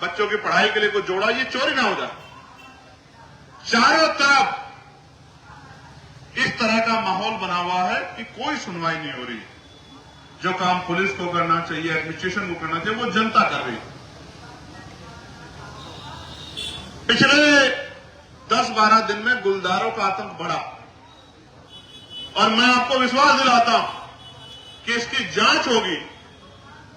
बच्चों की पढ़ाई के लिए कोई जोड़ा, ये चोरी ना हो जाए। चारों तरफ इस तरह का माहौल बना हुआ है कि कोई सुनवाई नहीं हो रही। जो काम पुलिस को करना चाहिए, एडमिनिस्ट्रेशन को करना चाहिए, वो जनता कर रही है। पिछले 10-12 दिन में गुलदारों का आतंक बढ़ा और मैं आपको विश्वास दिलाता हूं कि इसकी जांच होगी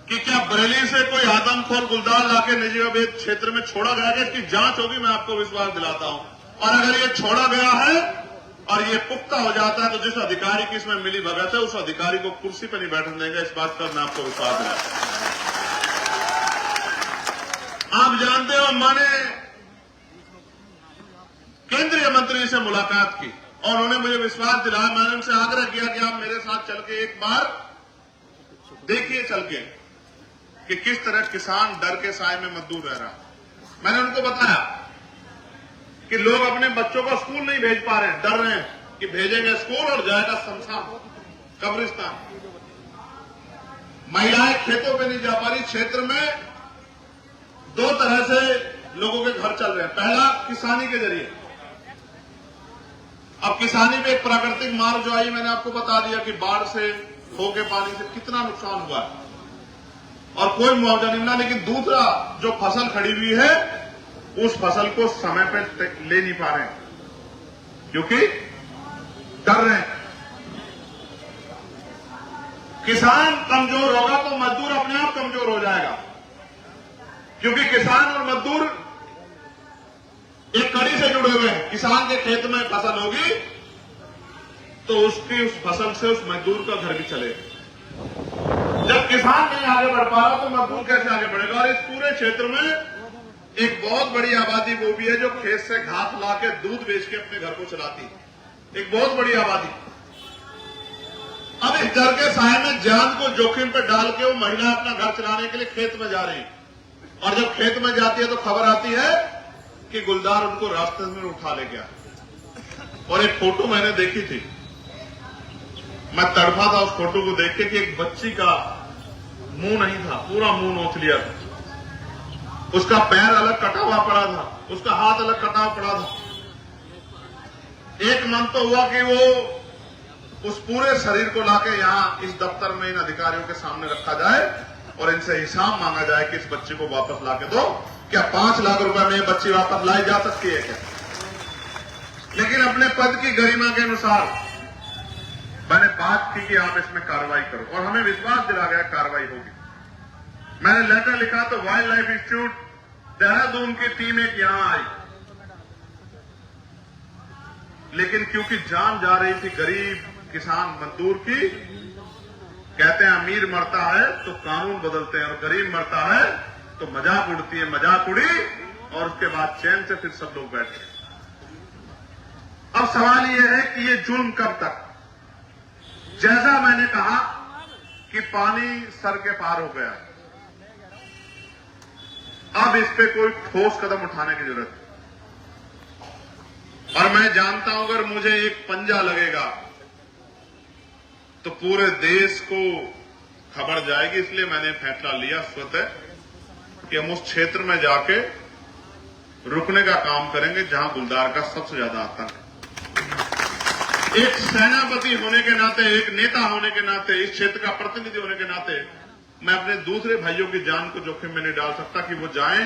कि क्या बरेली से कोई आदमखोर गुलदार लाके निजामाबाद क्षेत्र में छोड़ा गया है। इसकी जांच होगी, मैं आपको विश्वास दिलाता हूं। और अगर ये छोड़ा गया है और ये पुख्ता हो जाता है तो जिस अधिकारी की इसमें मिली भगत है उस अधिकारी को कुर्सी पर नहीं बैठने देंगे। इस बात पर मैं आपको विश्वास दिलाता हूं। आप जानते हो, मैंने केंद्रीय मंत्री से मुलाकात की और उन्होंने मुझे विश्वास दिलाया। मैंने उनसे आग्रह किया कि आप मेरे साथ चल के एक बार देखिए चल के कि किस तरह किसान डर के साए में मजदूर रह रहा। मैंने उनको बताया कि लोग अपने बच्चों को स्कूल नहीं भेज पा रहे हैं, डर रहे हैं कि भेजेंगे स्कूल और जाएगा शमशान, कब्रिस्तान। महिलाएं खेतों पे नहीं जा पा रही। क्षेत्र में 2 तरह से लोगों के घर चल रहे हैं। पहला, किसानी के जरिए। अब किसानी में एक प्राकृतिक मार जो आई, मैंने आपको बता दिया कि बाढ़ से, खो के पानी से कितना नुकसान हुआ है और कोई मुआवजा नहीं मिला। लेकिन दूसरा, जो फसल खड़ी हुई है उस फसल को समय पे ले नहीं पा रहे हैं क्योंकि डर रहे हैं। किसान कमजोर होगा तो मजदूर अपने आप कमजोर हो जाएगा, क्योंकि किसान और मजदूर एक कड़ी से जुड़े हुए हैं। किसान के खेत में फसल होगी तो उसकी उस फसल से उस मजदूर का घर भी चलेगा। जब किसान नहीं आगे बढ़ पा रहा तो मजदूर कैसे आगे बढ़ेगा। और इस पूरे क्षेत्र में एक बहुत बड़ी आबादी वो भी है जो खेत से घास लाके दूध बेच के अपने घर को चलाती है। एक बहुत बड़ी आबादी। अब इस डर के साए में जान को जोखिम पे डाल के वो महिला अपना घर चलाने के लिए खेत में जा रही है और जब खेत में जाती है तो खबर आती है कि गुलदार उनको रास्ते में उठा ले गया। और एक फोटो मैंने देखी थी, मैं तड़फा था उस फोटो को देख के कि एक बच्ची का मुंह नहीं था, पूरा मुंह नोच लिया था। उसका पैर अलग कटा हुआ पड़ा था, उसका हाथ अलग कटा हुआ पड़ा था। एक मन तो हुआ कि वो उस पूरे शरीर को लाके यहां इस दफ्तर में इन अधिकारियों के सामने रखा जाए और इनसे हिसाब मांगा जाए कि इस बच्चे को वापस लाके दो। क्या 5 लाख रुपए में ये बच्ची वापस लाई जा सकती है क्या? लेकिन अपने पद की गरिमा के अनुसार मैंने बात की कि आप इसमें कार्रवाई करो और हमें विश्वास दिला गया कार्रवाई होगी। मैंने लेटर लिखा तो वाइल्ड लाइफ इंस्टीट्यूट देहरादून की टीम एक यहां आई, लेकिन क्योंकि जान जा रही थी गरीब किसान मजदूर की, कहते हैं अमीर मरता है तो कानून बदलते हैं और गरीब मरता है तो मजाक उड़ती है। मजाक उड़ी और उसके बाद चैन से फिर सब लोग बैठे। अब सवाल यह है कि ये जुल्म कब तक? जैसा मैंने कहा कि पानी सर के पार हो गया, अब इस पे कोई ठोस कदम उठाने की जरूरत है। और मैं जानता हूं अगर मुझे एक पंजा लगेगा तो पूरे देश को खबर जाएगी। इसलिए मैंने फैसला लिया स्वतः कि हम उस क्षेत्र में जाके रुकने का काम करेंगे जहां गुलदार का सबसे ज्यादा आतंक है। एक सेनापति होने के नाते, एक नेता होने के नाते, इस क्षेत्र का प्रतिनिधि होने के नाते मैं अपने दूसरे भाइयों की जान को जोखिम में नहीं डाल सकता कि वो जाएं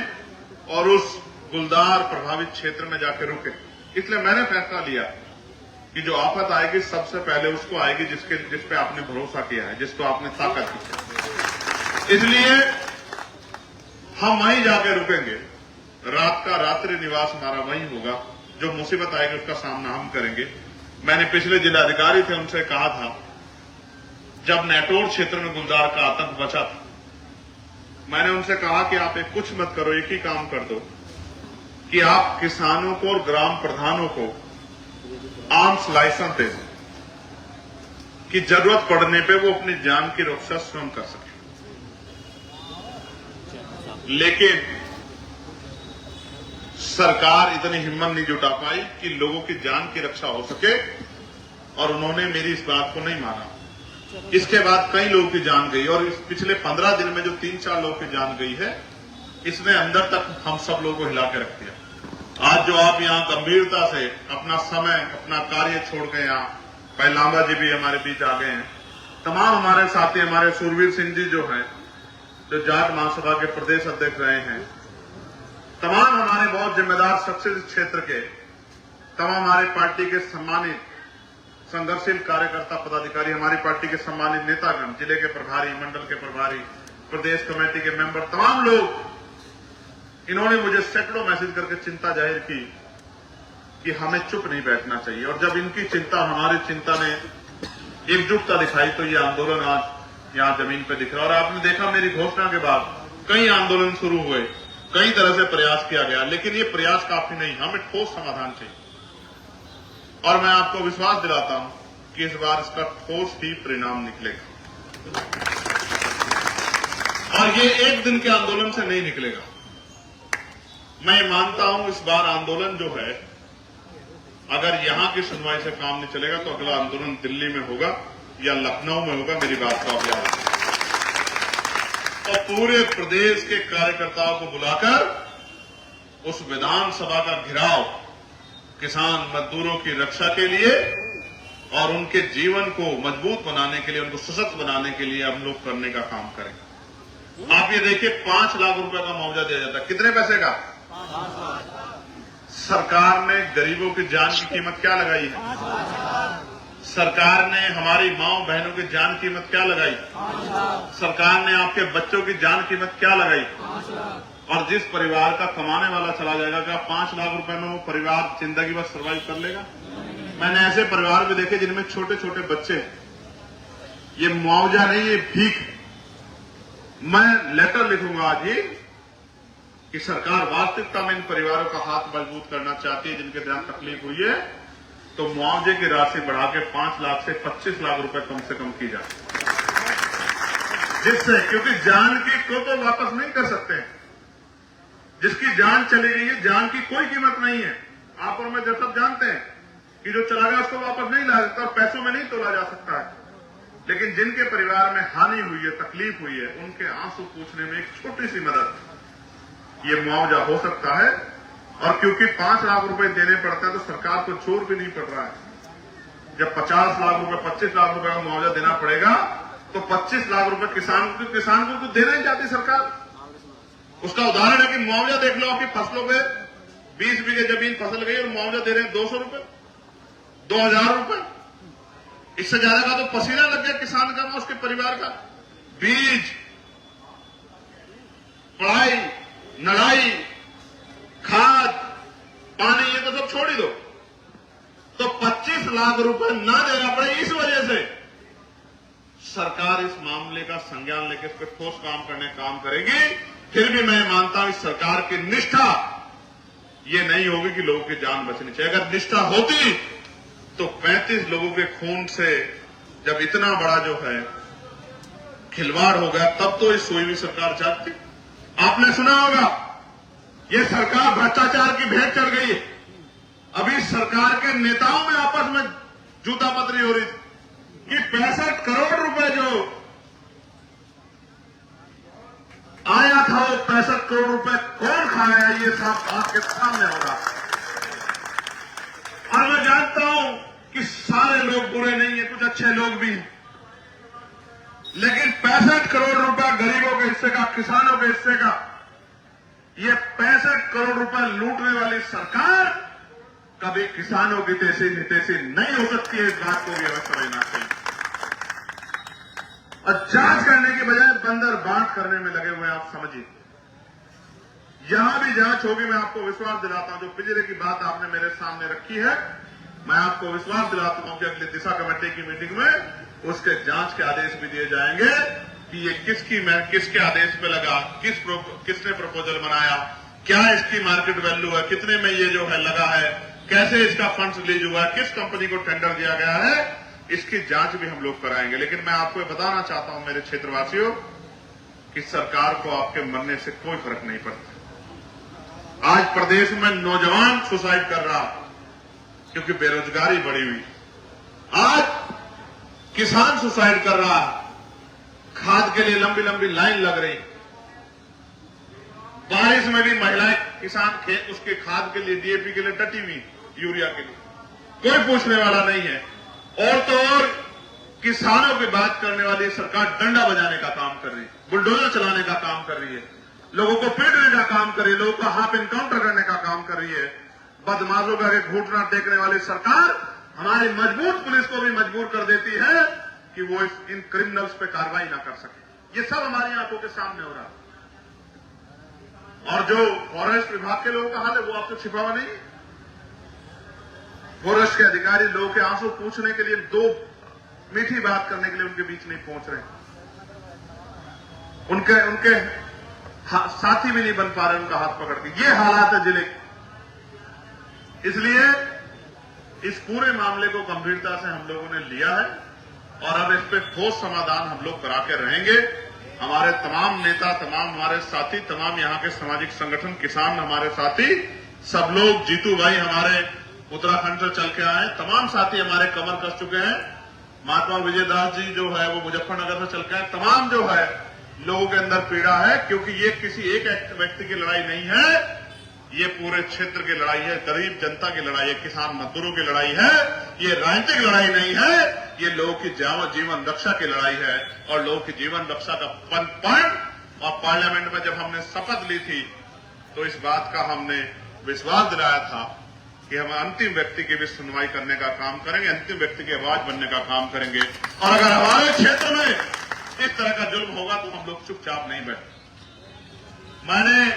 और उस गुलदार प्रभावित क्षेत्र में जाके रुके। इसलिए मैंने फैसला लिया कि जो आफत आएगी सबसे पहले उसको आएगी जिस पे आपने भरोसा किया है, जिसको आपने ताकत दी है। इसलिए हम वहीं जाके रुकेंगे। रात का रात्रि निवास हमारा वहीं होगा। जो मुसीबत आएगी उसका सामना हम करेंगे। मैंने पिछले जिलाधिकारी थे उनसे कहा था, जब नेटोर क्षेत्र में गुलदार का आतंक बचा था, मैंने उनसे कहा कि आप एक कुछ मत करो, एक ही काम कर दो कि आप किसानों को और ग्राम प्रधानों को आर्म्स लाइसेंस दे दें कि जरूरत पड़ने पे वो अपनी जान की रक्षा स्वयं कर सके। लेकिन सरकार इतनी हिम्मत नहीं जुटा पाई कि लोगों की जान की रक्षा हो सके और उन्होंने मेरी इस बात को नहीं माना। इसके बाद कई लोगों की जान गई और इस पिछले 15 दिन में जो 3-4 लोगों की जान गई है इसने अंदर तक हम सब लोगों को हिला के रख दिया। आज जो आप यहाँ गंभीरता से अपना समय, अपना कार्य छोड़ के यहाँ, भाई लांबा जी भी हमारे बीच आ गए हैं, तमाम हमारे साथी, हमारे सुरवीर सिंह जी जो हैं, जो जाट महासभा के प्रदेश अध्यक्ष रहे हैं, तमाम हमारे बहुत जिम्मेदार शख्सियत क्षेत्र के, तमाम हमारे पार्टी के सम्मानित संघर्षशील कार्यकर्ता पदाधिकारी, हमारी पार्टी के सम्मानित नेतागण, जिले के प्रभारी, मंडल के प्रभारी, प्रदेश कमेटी के मेंबर, तमाम लोग, इन्होंने मुझे सैकड़ों मैसेज करके चिंता जाहिर की कि हमें चुप नहीं बैठना चाहिए। और जब इनकी चिंता, हमारी चिंता ने एकजुटता दिखाई तो ये आंदोलन आज यहां जमीन पर दिख रहा। और आपने देखा मेरी घोषणा के बाद कई आंदोलन शुरू हुए, कई तरह से प्रयास किया गया, लेकिन ये प्रयास काफी नहीं, हमें ठोस समाधान चाहिए। और मैं आपको विश्वास दिलाता हूं कि इस बार इसका ठोस ही परिणाम निकलेगा और ये एक दिन के आंदोलन से नहीं निकलेगा। मैं मानता हूं इस बार आंदोलन जो है, अगर यहां की सुनवाई से काम नहीं चलेगा तो अगला आंदोलन दिल्ली में होगा या लखनऊ में होगा। मेरी बात का याद और पूरे प्रदेश के कार्यकर्ताओं को बुलाकर उस विधानसभा का घेराव किसान मजदूरों की रक्षा के लिए और उनके जीवन को मजबूत बनाने के लिए, उनको सशक्त बनाने के लिए हम लोग करने का काम करेंगे। आप ये देखिए, 5 लाख रुपए का मुआवजा दिया जाता है। कितने पैसे का? सरकार ने गरीबों की जान की कीमत क्या लगाई है? सरकार ने हमारी माओ बहनों की जान कीमत क्या लगाई? सरकार ने आपके बच्चों की जान कीमत क्या लगाई? और जिस परिवार का कमाने वाला चला जाएगा, क्या 5 लाख रुपए में वो परिवार जिंदगी भर सर्वाइव कर लेगा? मैंने ऐसे परिवार भी देखे जिनमें छोटे छोटे बच्चे। ये मुआवजा नहीं, ये भीख। मैं लेटर लिखूंगा आज ही कि सरकार वास्तविकता में इन परिवारों का हाथ मजबूत करना चाहती है, जिनके साथ तकलीफ हुई है, तो मुआवजे की राशि बढ़ा के 5 लाख से 25 लाख रुपए कम से कम की जाए, जिससे, क्योंकि जान की को तो वापस नहीं कर सकते। जिसकी जान चली गई है, जान की कोई कीमत नहीं है। आप और मैं जब सब जानते हैं कि जो चला गया उसको वापस नहीं ला सकता, पैसों में नहीं तोला जा सकता है। लेकिन जिनके परिवार में हानि हुई है, तकलीफ हुई है, उनके आंसू पूछने में एक छोटी सी मदद, ये मुआवजा हो सकता है। और क्योंकि 5 लाख रुपए देने पड़ते हैं तो सरकार को जोर भी नहीं पड़ रहा है। जब 50 लाख रुपए, 25 लाख रुपए का मुआवजा देना पड़ेगा तो 25 लाख रुपए किसान को तो देना ही चाहती सरकार। उसका उदाहरण है कि मुआवजा देख लो, आपकी फसलों पे 20 बीघे जमीन फसल गई और मुआवजा दे रहे हैं 200 रुपए, 2000 रुपए। इससे ज्यादा का तो पसीना लग गया किसान का, उसके परिवार का। बीज, पढ़ाई, नड़ाई, खाद, पानी, ये तो सब छोड़ ही दो। तो 25 लाख रुपए ना देना पड़े, इस वजह से सरकार इस मामले का संज्ञान लेकर इस पर ठोस काम करेगी। फिर भी मैं मानता हूं इस सरकार की निष्ठा ये नहीं होगी कि लोगों की जान बचनी चाहिए। अगर निष्ठा होती तो 35 लोगों के खून से जब इतना बड़ा जो है खिलवाड़ हो गया, तब तो इस सोई हुई सरकार जागती। आपने सुना होगा, ये सरकार भ्रष्टाचार की भेंट चढ़ गई है। अभी सरकार के नेताओं में आपस में जूता पतरी हो रही थी कि 65 करोड़ रुपए जो आया था, वो 65 करोड़ रुपए कौन खाया, ये सब आपके सामने होगा। और मैं जानता हूं कि सारे लोग बुरे नहीं है, कुछ अच्छे लोग भी हैं, लेकिन 65 करोड़ रुपए गरीबों के हिस्से का, किसानों के हिस्से का, ये 65 करोड़ रुपए लूटने वाली सरकार कभी किसानों की हितैषी नहीं हो सकती है। इस बात को भी हमें समझना चाहिए। और जांच करने के बजाय बंदर बांट करने में लगे हुए हैं, आप समझिए। यहां भी जांच होगी, मैं आपको विश्वास दिलाता हूं। जो पिंजरे की बात आपने मेरे सामने रखी है, मैं आपको विश्वास दिलाता हूं कि अगली दिशा कमेटी की मीटिंग में उसके जांच के आदेश भी दिए जाएंगे कि ये किसके आदेश पे लगा, किसने प्रपोजल बनाया, क्या इसकी मार्केट वैल्यू है, कितने में ये जो है लगा है, कैसे इसका फंड्स रिलीज हुआ है, किस कंपनी को टेंडर दिया गया है, इसकी जांच भी हम लोग कराएंगे। लेकिन मैं आपको बताना चाहता हूं मेरे क्षेत्रवासियों कि सरकार को आपके मरने से कोई फर्क नहीं पड़ता। आज प्रदेश में नौजवान सुसाइड कर रहा क्योंकि बेरोजगारी बढ़ी हुई। आज किसान सुसाइड कर रहा, खाद के लिए लंबी लंबी लाइन लग रही। बारिश में भी महिलाएं किसान खेत उसके खाद के लिए, डीएपी के लिए डटी हुई, यूरिया के लिए, कोई पूछने वाला नहीं है। और तो और किसानों की बात करने वाली सरकार डंडा बजाने का काम कर रही है, बुलडोजर चलाने का काम कर रही है, लोगों को पीटने का काम कर रही है, लोगों का हाफ इनकाउंटर करने का काम कर रही है। बदमाशों का घूटना टेकने वाली सरकार हमारी मजबूत पुलिस को भी मजबूर कर देती है कि वो इन क्रिमिनल्स पे कार्रवाई ना कर सके। ये सब हमारी आंखों के सामने हो रहा है। और जो फॉरेस्ट विभाग के लोगों का हाल है वो आपको छिपा हुआ नहीं है। फॉरेस्ट के अधिकारी लोगों के आंसू पूछने के लिए, दो मीठी बात करने के लिए उनके बीच नहीं पहुंच रहे, उनके साथी भी नहीं बन पा रहे उनका हाथ पकड़ के। ये हालात है जिले के। इसलिए इस पूरे मामले को गंभीरता से हम लोगों ने लिया है और अब इस पे ठोस समाधान हम लोग करा के रहेंगे। हमारे तमाम नेता, तमाम हमारे साथी, तमाम यहाँ के सामाजिक संगठन, किसान हमारे साथी, सब लोग, जीतू भाई हमारे उत्तराखंड से चल के आए, तमाम साथी हमारे कमर कस चुके हैं। महात्मा विजयदास जी जो है वो मुजफ्फरनगर से चल के आए। तमाम जो है लोगों के अंदर पीड़ा है, क्योंकि ये किसी एक व्यक्ति की लड़ाई नहीं है, ये पूरे क्षेत्र की लड़ाई है, गरीब जनता की लड़ाई है, किसान मजदूरों की लड़ाई है। ये राजनीतिक लड़ाई नहीं है, ये लोगों की जीवन रक्षा की लड़ाई है। और लोगों की जीवन रक्षा का पॉइंट और पार्लियामेंट में जब हमने शपथ ली थी तो इस बात का हमने विश्वास दिलाया था कि हम अंतिम व्यक्ति की भी सुनवाई करने का काम करेंगे, अंतिम व्यक्ति की आवाज बनने का काम करेंगे। और अगर हमारे क्षेत्र में इस तरह का जुल्म होगा तो हम लोग चुपचाप नहीं बैठे। मैंने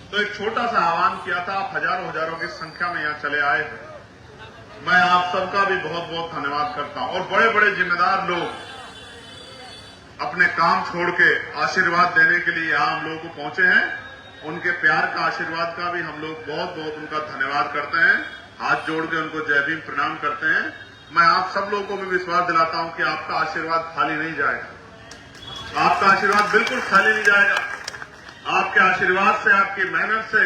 तो एक छोटा सा आह्वान किया था, आप हजारों की संख्या में यहां चले आए हैं। मैं आप सबका भी बहुत बहुत धन्यवाद करता हूं। और बड़े बड़े जिम्मेदार लोग अपने काम छोड़ के आशीर्वाद देने के लिए यहां हम लोगों को पहुंचे हैं। उनके प्यार का, आशीर्वाद का भी हम लोग बहुत बहुत उनका धन्यवाद करते हैं, हाथ जोड़ के उनको जय भीम प्रणाम करते हैं। मैं आप सब लोगों को भी विश्वास दिलाता हूं कि आपका आशीर्वाद खाली नहीं जाएगा, आपका आशीर्वाद बिल्कुल खाली नहीं जाएगा। आपके आशीर्वाद से, आपकी मेहनत से,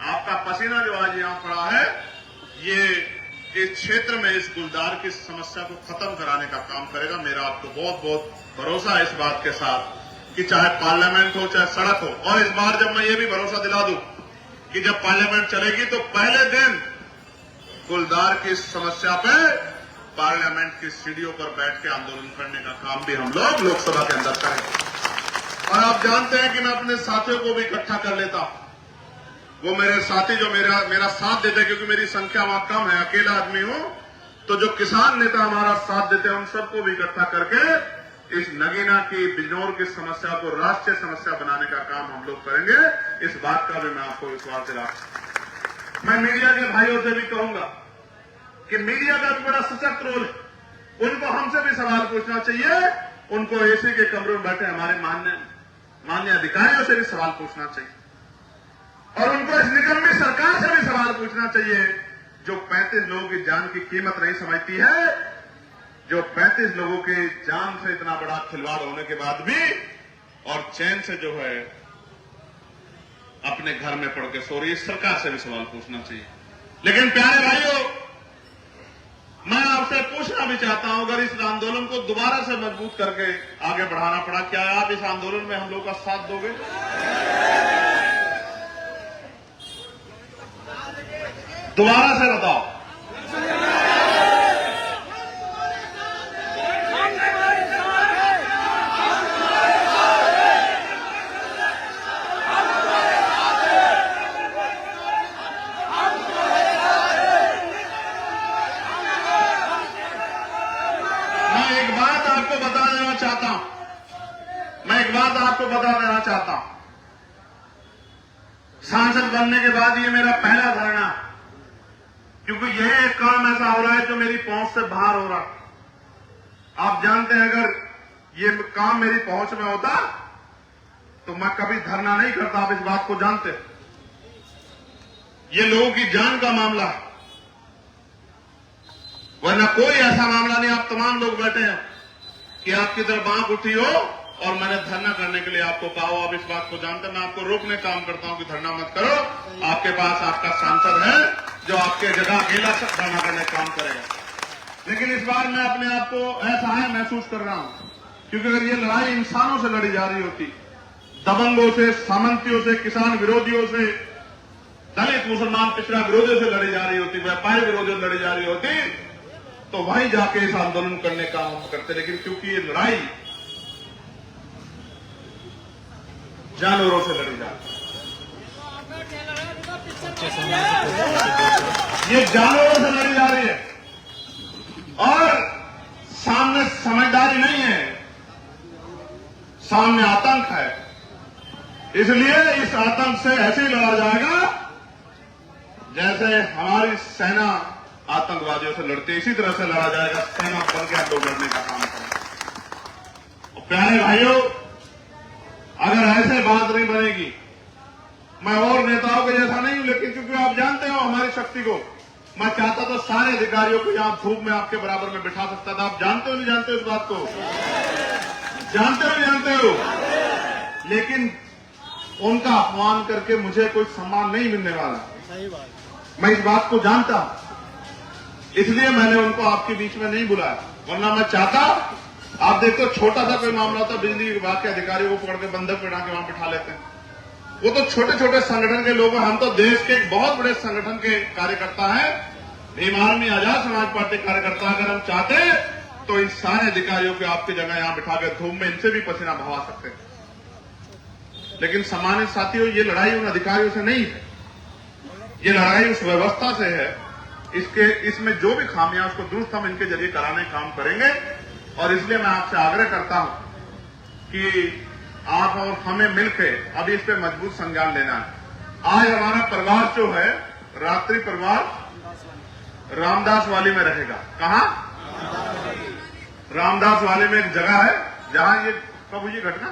आपका पसीना जो आज यहां पड़ा है, ये इस क्षेत्र में इस गुलदार की समस्या को खत्म कराने का काम करेगा। मेरा आपको बहुत बहुत भरोसा है इस बात के साथ कि चाहे पार्लियामेंट हो चाहे सड़क हो। और इस बार जब मैं ये भी भरोसा दिला दूं कि जब पार्लियामेंट चलेगी तो पहले दिन गुलदार की समस्या पे पार्लियामेंट की सीढ़ियों पर बैठ के आंदोलन करने का काम भी हम लोग लोकसभा के अंदर करेंगे। और आप जानते हैं कि मैं अपने साथियों को भी इकट्ठा कर लेता हूं। वो मेरे साथी जो मेरा साथ देते हैं, क्योंकि मेरी संख्या वहां कम है, अकेला आदमी हूं, तो जो किसान नेता हमारा साथ देते हैं उन सबको भी इकट्ठा करके इस नगीना की, बिजनौर की समस्या को राष्ट्रीय समस्या बनाने का काम हम लोग करेंगे। इस बात का भी मैं आपको विश्वास दिलाता हूं। मैं मीडिया के भाइयों से भी कहूंगा कि मीडिया का भी बड़ा सशक्त रोल है। उनको हमसे भी सवाल पूछना चाहिए, उनको एसी के कमरे में बैठे हमारे माननीय अधिकारियों से भी सवाल पूछना चाहिए, और उनको इस निकम्मी सरकार से भी सवाल पूछना चाहिए जो 35 लोगों की जान की कीमत नहीं समझती है, जो 35 लोगों की जान से इतना बड़ा खिलवाड़ होने के बाद भी और चैन से जो है अपने घर में पड़ के सो रही है। सरकार से भी सवाल पूछना चाहिए। लेकिन प्यारे भाइयों, मैं आपसे पूछना भी चाहता हूं, अगर इस आंदोलन को दोबारा से मजबूत करके आगे बढ़ाना पड़ा, क्या आप इस आंदोलन में हम लोग का साथ दोगे? दोबारा से बताओ। मैं एक बात आपको बता देना चाहता हूं। सांसद बनने के बाद ये मेरा पहला धरना, क्योंकि यह एक काम ऐसा हो रहा है जो मेरी पहुंच से बाहर हो रहा। आप जानते हैं, अगर ये काम मेरी पहुंच में होता तो मैं कभी धरना नहीं करता। आप इस बात को जानते हैं। ये लोगों की जान का मामला है, वरना कोई ऐसा मामला नहीं। आप तमाम लोग बैठे हैं कि आपकी तरफ आंख उठी हो और मैंने धरना करने के लिए आपको कहा हो। आप इस बात को जानते हैं, मैं आपको रोकने काम करता हूं कि धरना मत करो। आपके पास आपका सांसद है जो आपके जगह अकेला धरना करने का काम करेगा। लेकिन इस बार मैं अपने आप को असहाय महसूस कर रहा हूं, क्योंकि अगर ये लड़ाई इंसानों से लड़ी जा रही होती, दबंगों से, सामंतियों से, किसान विरोधियों से, दलित मुसलमान पिछड़ा विरोधियों से लड़ी जा रही होती, व्यापारी विरोधियों से लड़ी जा रही होती, तो वहीं जाके इस आंदोलन करने का हम करते। लेकिन क्योंकि ये लड़ाई जानवरों से लड़ी जाती है, ये जानवरों से लड़ी जा रही है और सामने समझदारी नहीं है, सामने आतंक है। इसलिए इस आतंक से ऐसे ही लड़ा जाएगा जैसे हमारी सेना आतंकवादियों से लड़ती है, इसी तरह से लड़ा जाएगा। सेना बन के हम लोग लड़ने का काम करें। प्यारे भाइयों, अगर ऐसे बात नहीं बनेगी, मैं और नेताओं के जैसा नहीं हूं, लेकिन क्योंकि आप जानते हो हमारी शक्ति को, मैं चाहता तो सारे अधिकारियों को यहां धूप में आपके बराबर में बिठा सकता था। आप जानते हो नहीं जानते हो इस बात को? जानते हो नहीं जानते हो? लेकिन उनका अपमान करके मुझे कोई सम्मान नहीं मिलने वाला। सही बात। मैं इस बात को जानता हूं, इसलिए मैंने उनको आपके बीच में नहीं बुलाया। वरना मैं चाहता, आप देखते हो छोटा सा कोई मामला होता, बिजली विभाग के अधिकारियों को पकड़ के बंधक बिठा के वहां बिठा लेते हैं। वो तो छोटे छोटे संगठन के लोग हैं, हम तो देश के एक बहुत बड़े संगठन के कार्यकर्ता हैं, भीम आर्मी, आजाद समाज पार्टी कार्यकर्ता। अगर हम चाहते तो इन सारे अधिकारियों को आपकी जगह यहां बिठा के धूप में इनसे भी पसीना बहा सकते हैं। लेकिन सम्मानित साथियों, ये लड़ाई उन अधिकारियों से नहीं है, ये लड़ाई उस व्यवस्था से है। इसमें जो भी खामियां उसको दुरुस्त हम इनके जरिए कराने काम करेंगे। और इसलिए मैं आपसे आग्रह करता हूं कि आप और हमें मिलकर अब इस पे मजबूत संज्ञान लेना है। आज हमारा प्रवास जो है, रात्रि प्रवास रामदास वाली में रहेगा। कहां? रामदास वाली में एक जगह है जहां ये कब हुई घटना?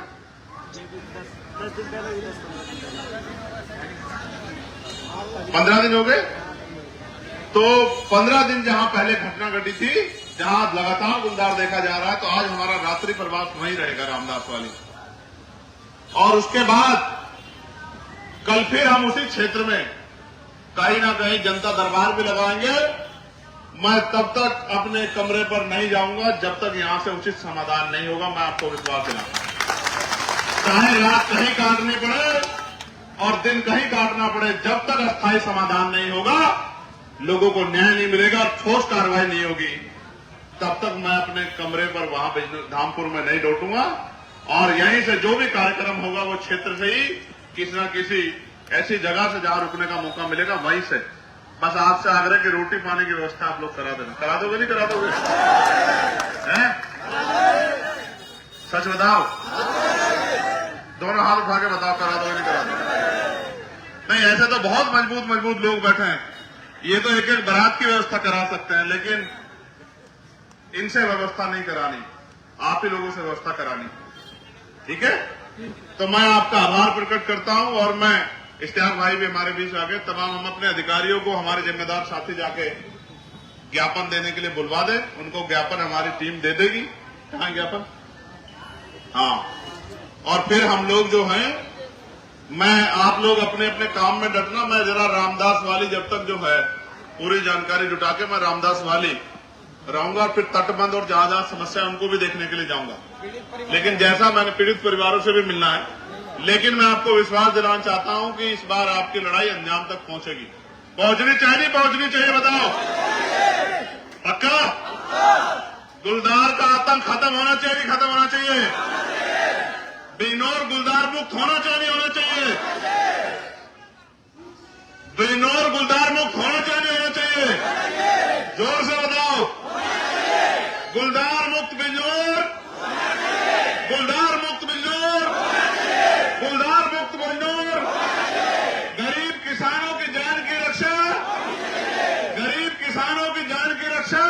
15 दिन हो गए। तो 15 दिन जहां पहले घटना घटी थी, जहां लगातार गुलदार देखा जा रहा है, तो आज हमारा रात्रि प्रवास वहीं रहेगा रामदास वाली। और उसके बाद कल फिर हम उसी क्षेत्र में कहीं ना कहीं जनता दरबार भी लगाएंगे। मैं तब तक अपने कमरे पर नहीं जाऊंगा जब तक यहां से उचित समाधान नहीं होगा। मैं आपको विश्वास दिलाता हूं, चाहे रात कहीं काटनी पड़े और दिन कहीं काटना पड़े, जब तक अस्थायी समाधान नहीं होगा, लोगों को न्याय नहीं मिलेगा, ठोस कार्रवाई नहीं होगी, तब तक मैं अपने कमरे पर वहां धामपुर में नहीं लौटूंगा। और यहीं से जो भी कार्यक्रम होगा वो क्षेत्र से ही किसी न किसी ऐसी जगह से जहां रुकने का मौका मिलेगा वहीं से। बस आपसे आग्रह कि रोटी पानी की व्यवस्था आप लोग करा देना। करा दोगे नहीं करा दोगे? हैं? सच बताओ, दोनों हाथ उठा के बताओ, करा दोगे नहीं करा दोगे? नहीं, ऐसे तो बहुत मजबूत लोग बैठे हैं, ये तो एक एक बारात की व्यवस्था करा सकते हैं, लेकिन इनसे व्यवस्था नहीं करानी, आप ही लोगों से व्यवस्था करानी। ठीक है? तो मैं आपका आभार प्रकट करता हूं। और मैं इश्तियाक भाई भी हमारे बीच आ गए, तमाम हम अपने अधिकारियों को, हमारे जिम्मेदार साथी जाके ज्ञापन देने के लिए बुलवा दें। उनको ज्ञापन हमारी टीम दे देगी। कहां ज्ञापन? हाँ। और फिर हम लोग जो हैं, मैं आप लोग अपने अपने काम में डटना। मैं जरा रामदास वाली जब तक जो है पूरी जानकारी जुटा के मैं रामदास वाली रहूंगा, फिर तटबंध और जहां जहां समस्या उनको भी देखने के लिए जाऊंगा। लेकिन जैसा मैंने पीड़ित परिवारों से भी मिलना है, लेकिन मैं आपको विश्वास दिलाना चाहता हूं कि इस बार आपकी लड़ाई अंजाम तक पहुंचेगी। पहुंचनी चाहिए नहीं पहुंचनी चाहिए? बताओ। पक्का? गुलदार का आतंक खत्म होना चाहिए, खत्म होना चाहिए? बिजनौर गुलदार मुक्त होना चाहिए, होना चाहिए? बिजनौर गुलदार मुक्त होना चाहिए, होना चाहिए? जोर से बताओ। गुलदार मुक्त बिजनौर, गुलदार मुक्त बिजनौर, गुलदार मुक्त बिजनौर। गरीब किसानों की जान की रक्षा, गरीब किसानों की जान की रक्षा,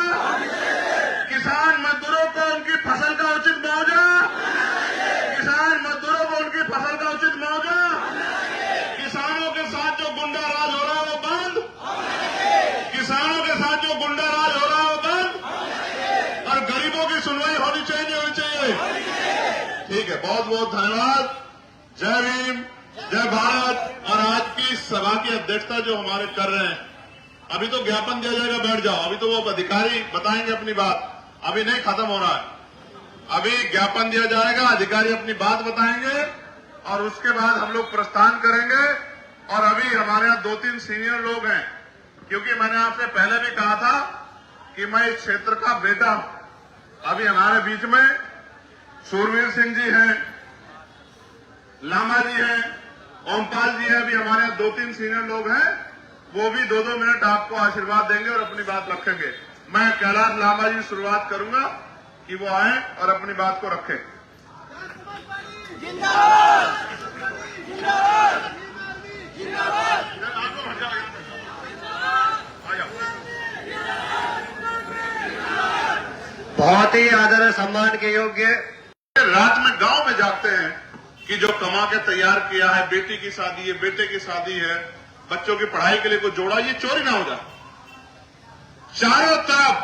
किसान मजदूरों को उनकी फसल का उचित मुआवजा, किसान मजदूरों को उनकी फसल का उचित मुआवजा, किसानों के साथ जो गुंडा राज हो रहा है वो बंद, किसानों के साथ जो गुंडा राज हो रहा है वो बंद, और गरीबों की सुनवाई होनी चाहिए, नहीं होनी चाहिए? ठीक है, बहुत बहुत धन्यवाद। जय भीम, जय भारत। और आज की सभा की अध्यक्षता जो हमारे कर रहे हैं, अभी तो ज्ञापन दिया जाएगा, बैठ जाओ। अभी तो वो अधिकारी बताएंगे अपनी बात, अभी नहीं खत्म हो रहा है। अभी ज्ञापन दिया जाएगा, अधिकारी अपनी बात बताएंगे, और उसके बाद हम लोग प्रस्थान करेंगे। और अभी हमारे यहाँ 2-3 सीनियर लोग हैं, क्योंकि मैंने आपसे पहले भी कहा था कि मैं इस क्षेत्र का बेटा हूं। अभी हमारे बीच में सूरवीर सिंह जी हैं, लामा जी हैं, ओमपाल जी हैं, अभी हमारे यहाँ 2-3 सीनियर लोग हैं, वो भी 2-2 मिनट आपको आशीर्वाद देंगे और अपनी बात रखेंगे। मैं कैलाश लामा जी शुरुआत करूंगा कि वो आए और अपनी बात को रखें। बहुत ही आदर और सम्मान के योग्य। रात में गांव में जाते हैं कि जो कमा के तैयार किया है, बेटी की शादी है, बेटे की शादी है, बच्चों की पढ़ाई के लिए कोई जोड़ा, ये चोरी ना हो जाए। चारों तरफ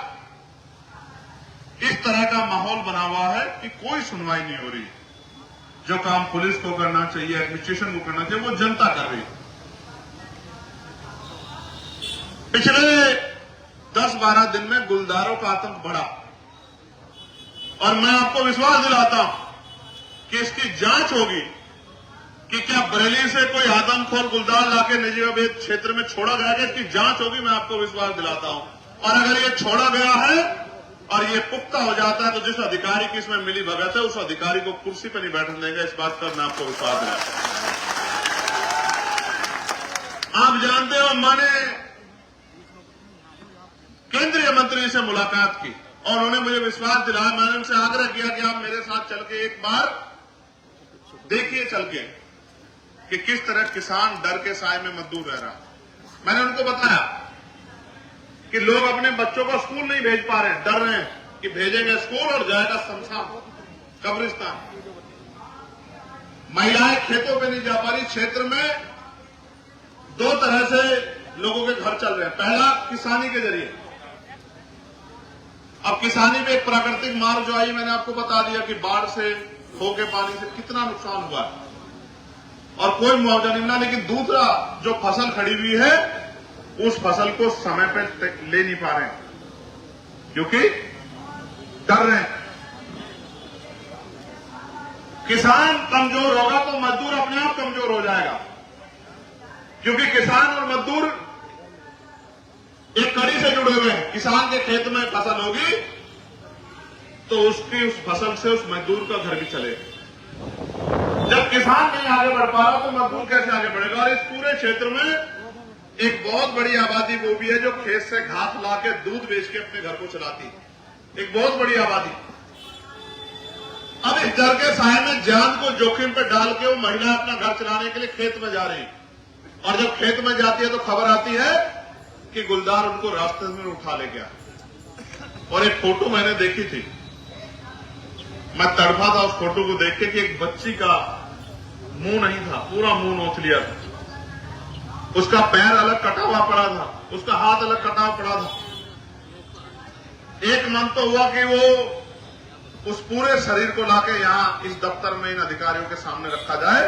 इस तरह का माहौल बना हुआ है कि कोई सुनवाई नहीं हो रही। जो काम पुलिस को करना चाहिए, एडमिनिस्ट्रेशन को करना चाहिए, वो जनता कर रही है। पिछले 10-12 दिन में गुलदारों का आतंक बढ़ा और मैं आपको विश्वास दिलाता हूं कि इसकी जांच होगी कि क्या बरेली से कोई आदमखोर गुलदार लाके निजी अवैध क्षेत्र में छोड़ा जाएगा। इसकी जांच होगी, मैं आपको विश्वास दिलाता हूं। और अगर ये छोड़ा गया है और ये पुख्ता हो जाता है तो जिस अधिकारी की इसमें मिली भगत है, उस अधिकारी को कुर्सी पर नहीं बैठने देंगे। इस बात पर मैं आपको विश्वास दिलाता हूं। आप जानते हो, मैंने केंद्रीय मंत्री से मुलाकात की और उन्होंने मुझे विश्वास दिलाया। मैंने उनसे आग्रह किया कि आप मेरे साथ चल के एक बार देखिए चल के कि किस तरह किसान डर के साए में मजदूर रह रहा। मैंने उनको बताया कि लोग अपने बच्चों को स्कूल नहीं भेज पा रहे हैं, डर रहे हैं कि भेजेंगे स्कूल और जाएगा शमशान, कब्रिस्तान। महिलाएं खेतों पे नहीं जा पा रही। क्षेत्र में 2 तरह से लोगों के घर चल रहे हैं। पहला, किसानी के जरिए। अब किसानी में एक प्राकृतिक मार जो आई, मैंने आपको बता दिया कि बाढ़ से, खो के पानी से कितना नुकसान हुआ है और कोई मुआवजा नहीं मिला। लेकिन दूसरा, जो फसल खड़ी हुई है उस फसल को समय पे ले नहीं पा रहे हैं क्योंकि डर रहे हैं। किसान कमजोर होगा तो मजदूर अपने आप कमजोर हो जाएगा, क्योंकि किसान और मजदूर एक कड़ी से जुड़े हुए हैं। किसान के खेत में फसल होगी तो उसकी उस फसल से उस मजदूर का घर भी चलेगा। जब किसान नहीं आगे बढ़ पा रहा तो मजदूर कैसे आगे बढ़ेगा। और इस पूरे क्षेत्र में एक बहुत बड़ी आबादी वो भी है जो खेत से घास लाके दूध बेच के अपने घर को चलाती है। एक बहुत बड़ी आबादी। अब इस डर के साए में जान को जोखिम पे डाल के वो महिला अपना घर चलाने के लिए खेत में जा रही है और जब खेत में जाती है तो खबर आती है कि गुलदार उनको रास्ते में उठा ले गया। और एक फोटो मैंने देखी थी, मैं तड़फा था उस फोटो को देख के कि एक बच्ची का मुंह नहीं था, पूरा मुंह नोच लिया था। उसका पैर अलग कटा हुआ पड़ा था, उसका हाथ अलग कटा हुआ पड़ा था। एक मन तो हुआ कि वो उस पूरे शरीर को लाके यहां इस दफ्तर में इन अधिकारियों के सामने रखा जाए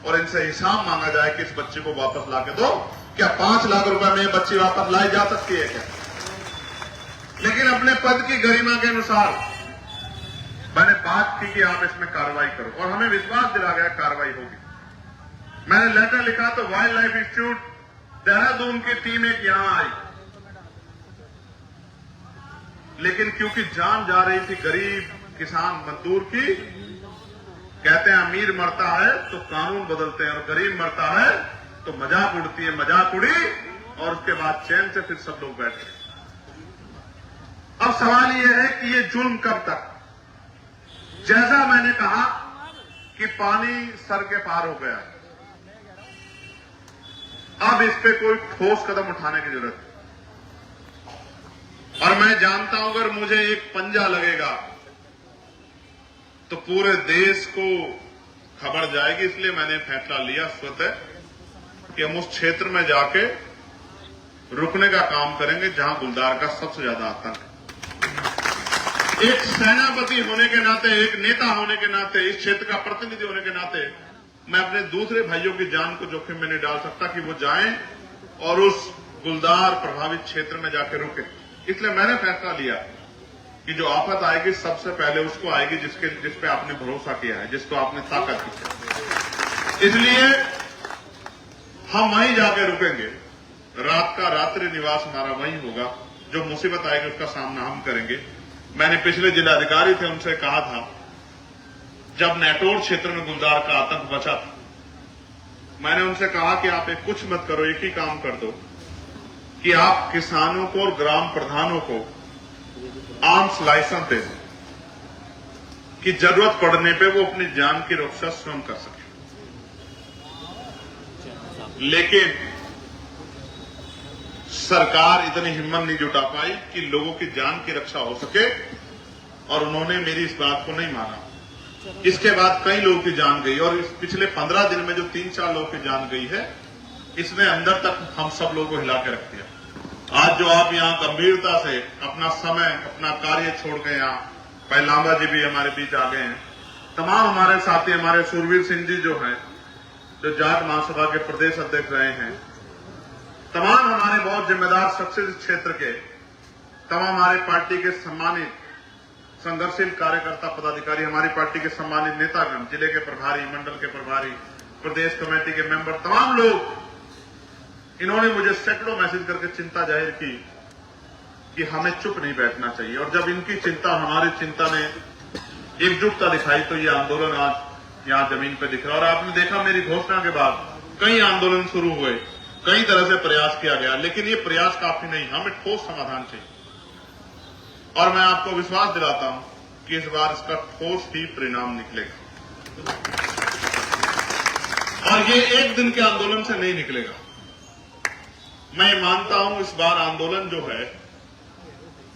और इनसे हिसाब मांगा जाए कि इस बच्चे को वापस लाके दो। क्या 5 लाख रुपए में ये बच्ची वापस लाई जा सकती है क्या? लेकिन अपने पद की गरिमा के अनुसार मैंने बात की कि आप इसमें कार्रवाई करो और हमें विश्वास दिला गया कार्रवाई होगी। मैंने लेटर लिखा तो वाइल्ड लाइफ इंस्टीट्यूट देहरादून की टीम एक यहां आई, लेकिन क्योंकि जान जा रही थी गरीब किसान मजदूर की, कहते हैं अमीर मरता है तो कानून बदलते हैं और गरीब मरता है तो मजाक उड़ती है। मजाक उड़ी और उसके बाद चैन से फिर सब लोग बैठे। अब सवाल यह है कि ये जुल्म कब तक? जैसा मैंने कहा कि पानी सर के पार हो गया, अब इस पे कोई ठोस कदम उठाने की जरूरत है। और मैं जानता हूं अगर मुझे एक पंजा लगेगा तो पूरे देश को खबर जाएगी। इसलिए मैंने फैसला लिया स्वतः कि हम उस क्षेत्र में जाके रुकने का काम करेंगे जहां गुलदार का सबसे ज्यादा आतंक है। एक सेनापति होने के नाते, एक नेता होने के नाते, इस क्षेत्र का प्रतिनिधि होने के नाते मैं अपने दूसरे भाइयों की जान को जोखिम में नहीं डाल सकता कि वो जाएं और उस गुलदार प्रभावित क्षेत्र में जाके रुके। इसलिए मैंने फैसला लिया कि जो आफत आएगी सबसे पहले उसको आएगी जिस पे आपने भरोसा किया है, जिसको आपने ताकत दी है। इसलिए हम वहीं जाके रुकेंगे। रात का रात्रि निवास हमारा वहीं होगा। जो मुसीबत आएगी उसका सामना हम करेंगे। मैंने पिछले जिलाधिकारी थे उनसे कहा था, जब नेटोर क्षेत्र में गुलदार का आतंक बचा था, मैंने उनसे कहा कि आप एक कुछ मत करो, एक ही काम कर दो कि आप किसानों को और ग्राम प्रधानों को आर्म्स लाइसेंस दे दें कि जरूरत पड़ने पे वो अपनी जान की रक्षा स्वयं कर सके। लेकिन सरकार इतनी हिम्मत नहीं जुटा पाई कि लोगों की जान की रक्षा हो सके, और उन्होंने मेरी इस बात को नहीं माना। इसके बाद कई लोगों की जान गई, और इस पिछले 15 दिन में जो 3-4 लोगों की जान गई है, इसने अंदर तक हम सब लोगों को हिला के रख दिया। आज जो आप यहां गंभीरता से अपना समय, अपना कार्य छोड़ के यहां, भाई लांबा जी भी हमारे बीच आ गए हैं, तमाम हमारे साथी, हमारे सुरवीर सिंह जी जो हैं, जो जाट महासभा के प्रदेश अध्यक्ष रहे हैं, तमाम हमारे बहुत जिम्मेदार शख्स इस क्षेत्र के, तमाम हमारे पार्टी के सम्मानित संघर्षशील कार्यकर्ता पदाधिकारी, हमारी पार्टी के सम्मानित नेतागण, जिले के प्रभारी, मंडल के प्रभारी, प्रदेश कमेटी के मेंबर, तमाम लोग, इन्होंने मुझे सैकड़ों मैसेज करके चिंता जाहिर की कि हमें चुप नहीं बैठना चाहिए। और जब इनकी चिंता, हमारी चिंता ने एकजुटता दिखाई, तो ये आंदोलन आज यहां जमीन पर दिख रहा है। और आपने देखा, मेरी घोषणा के बाद कई आंदोलन शुरू हुए, कई तरह से प्रयास किया गया, लेकिन ये प्रयास काफी नहीं, हमें ठोस समाधान चाहिए। और मैं आपको विश्वास दिलाता हूं कि इस बार इसका ठोस ही परिणाम निकलेगा, और ये एक दिन के आंदोलन से नहीं निकलेगा। मैं मानता हूं इस बार आंदोलन जो है,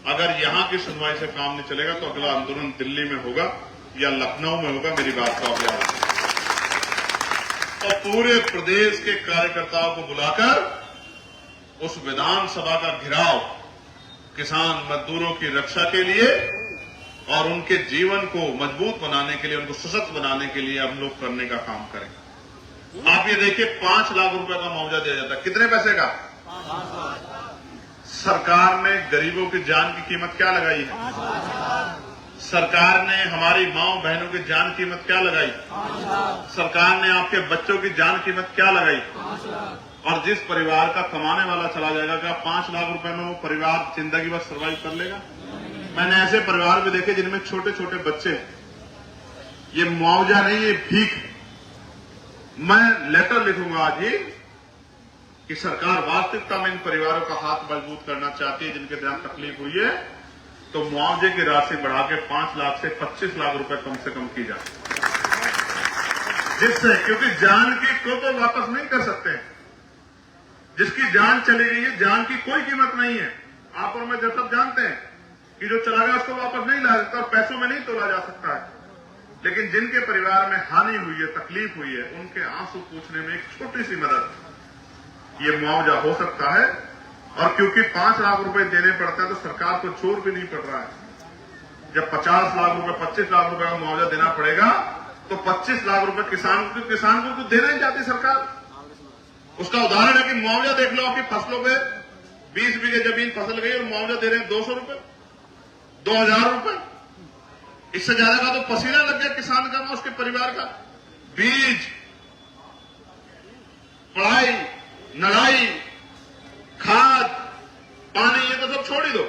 अगर यहां की सुनवाई से काम नहीं चलेगा तो अगला आंदोलन दिल्ली में होगा या लखनऊ में होगा। मेरी बात का याद रखें। और पूरे प्रदेश के कार्यकर्ताओं को बुलाकर उस विधानसभा का घेराव किसान मजदूरों की रक्षा के लिए और उनके जीवन को मजबूत बनाने के लिए, उनको सशक्त बनाने के लिए हम लोग करने का काम करेंगे। आप ये देखिए, 5 लाख रुपए का मुआवजा दिया जाता है। कितने पैसे का? सरकार ने गरीबों की जान की कीमत क्या लगाई है? सरकार ने हमारी माओ बहनों की जान कीमत क्या लगाई? सरकार ने आपके बच्चों की जान कीमत क्या लगाई? और जिस परिवार का कमाने वाला चला जाएगा, क्या 5 लाख रुपए में वो परिवार जिंदगी भर सर्वाइव कर लेगा? मैंने ऐसे परिवार भी देखे जिनमें छोटे छोटे बच्चे। ये मुआवजा नहीं, ये भीख। मैं लेटर लिखूंगा आज ही कि सरकार वास्तविकता में इन परिवारों का हाथ मजबूत करना चाहती है, जिनके साथ तकलीफ हुई है, तो मुआवजे की राशि बढ़ा के 5 लाख से 25 लाख रुपए कम से कम की जाए, जिससे, क्योंकि जान की को तो वापस नहीं कर सकते। जिसकी जान चली गई है, जान की कोई कीमत नहीं है। आप और मैं जब सब जानते हैं कि जो चला गया उसको वापस नहीं ला सकता, पैसों में नहीं तोला जा सकता है। लेकिन जिनके परिवार में हानि हुई है, तकलीफ हुई है, उनके आंसू पूछने में एक छोटी सी मदद, ये मुआवजा हो सकता है। और क्योंकि 5 लाख रुपए देने पड़ते हैं, तो सरकार को चोर भी नहीं पड़ रहा है। जब 50 लाख रुपए, 25 लाख रुपए का मुआवजा देना पड़ेगा, तो 25 लाख रुपए किसान को तो देना ही चाहती सरकार। उसका उदाहरण है कि मुआवजा देख लो, आपकी फसलों पे 20 बीघे जमीन फसल गई और मुआवजा दे रहे हैं 200 रुपए, 2000 रुपए। इससे ज्यादा का तो पसीना लग गया किसान का, उसके परिवार का। बीज, पढ़ाई, नड़ाई, खाद, पानी, ये तो सब छोड़ ही दो।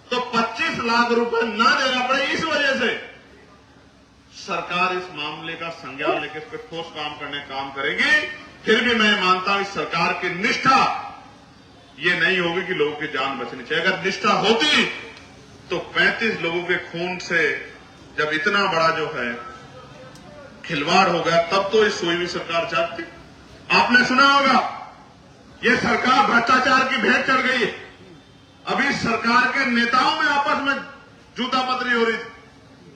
तो 25 लाख रुपए ना देना पड़े, इस वजह से सरकार इस मामले का संज्ञान लेकर इस पर ठोस काम करेगी। फिर भी मैं मानता हूं इस सरकार की निष्ठा ये नहीं होगी कि लोगों की जान बचनी चाहिए। अगर निष्ठा होती तो 35 लोगों के खून से जब इतना बड़ा जो है खिलवाड़ हो गया, तब तो इस सोई हुई सरकार जागती। आपने सुना होगा, ये सरकार भ्रष्टाचार की भेंट चढ़ गई है। अभी सरकार के नेताओं में आपस में जूता पतरी हो रही थी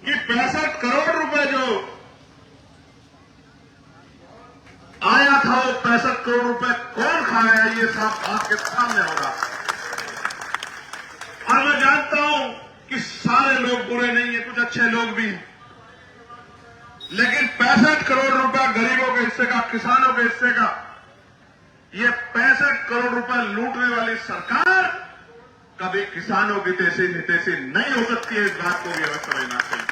कि 65 करोड़ रुपए जो आया था, वो 65 करोड़ रुपए कौन खाया, ये सब आपके सामने होगा। और मैं जानता हूं कि सारे लोग बुरे नहीं है, कुछ अच्छे लोग भी हैं, लेकिन 65 करोड़ रुपए गरीबों के हिस्से का, किसानों के हिस्से का, ये 65 करोड़ रुपए लूटने वाली सरकार कभी किसानों की हितैषी नहीं हो सकती है। इस बात को भी हमें समझना चाहिए।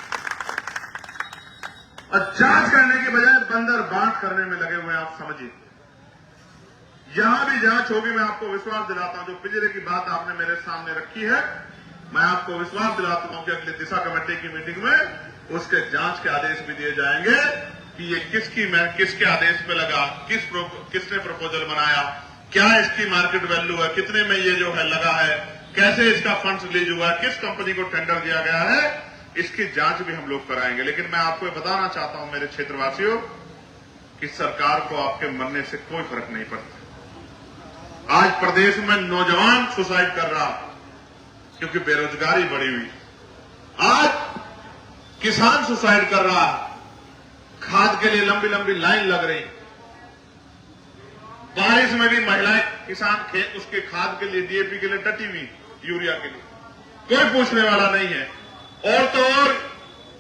और जांच करने की बजाय बंदर बांट करने में लगे हुए हैं। आप समझिए, यहां भी जांच होगी। मैं आपको विश्वास दिलाता हूं, जो पिंजरे की बात आपने मेरे सामने रखी है, मैं आपको विश्वास दिलाता हूं कि अगली दिशा कमेटी की मीटिंग में उसके जांच के आदेश भी दिए जाएंगे कि ये किसके आदेश पे लगा, किसने प्रपोजल बनाया, क्या इसकी मार्केट वैल्यू है, कितने में ये जो है लगा है, कैसे इसका फंड्स रिलीज हुआ है, किस कंपनी को टेंडर दिया गया है, इसकी जांच भी हम लोग कराएंगे। लेकिन मैं आपको बताना चाहता हूं मेरे क्षेत्रवासियों कि सरकार को आपके मरने से कोई फर्क नहीं पड़ता। आज प्रदेश में नौजवान सुसाइड कर रहा क्योंकि बेरोजगारी बढ़ी हुई। आज किसान सुसाइड कर रहा, खाद के लिए लंबी लंबी लाइन लग रही, बारिश में भी महिलाएं किसान उसके खाद के लिए, डीएपी के लिए डटी हुई, यूरिया के लिए, कोई पूछने वाला नहीं है। और तो और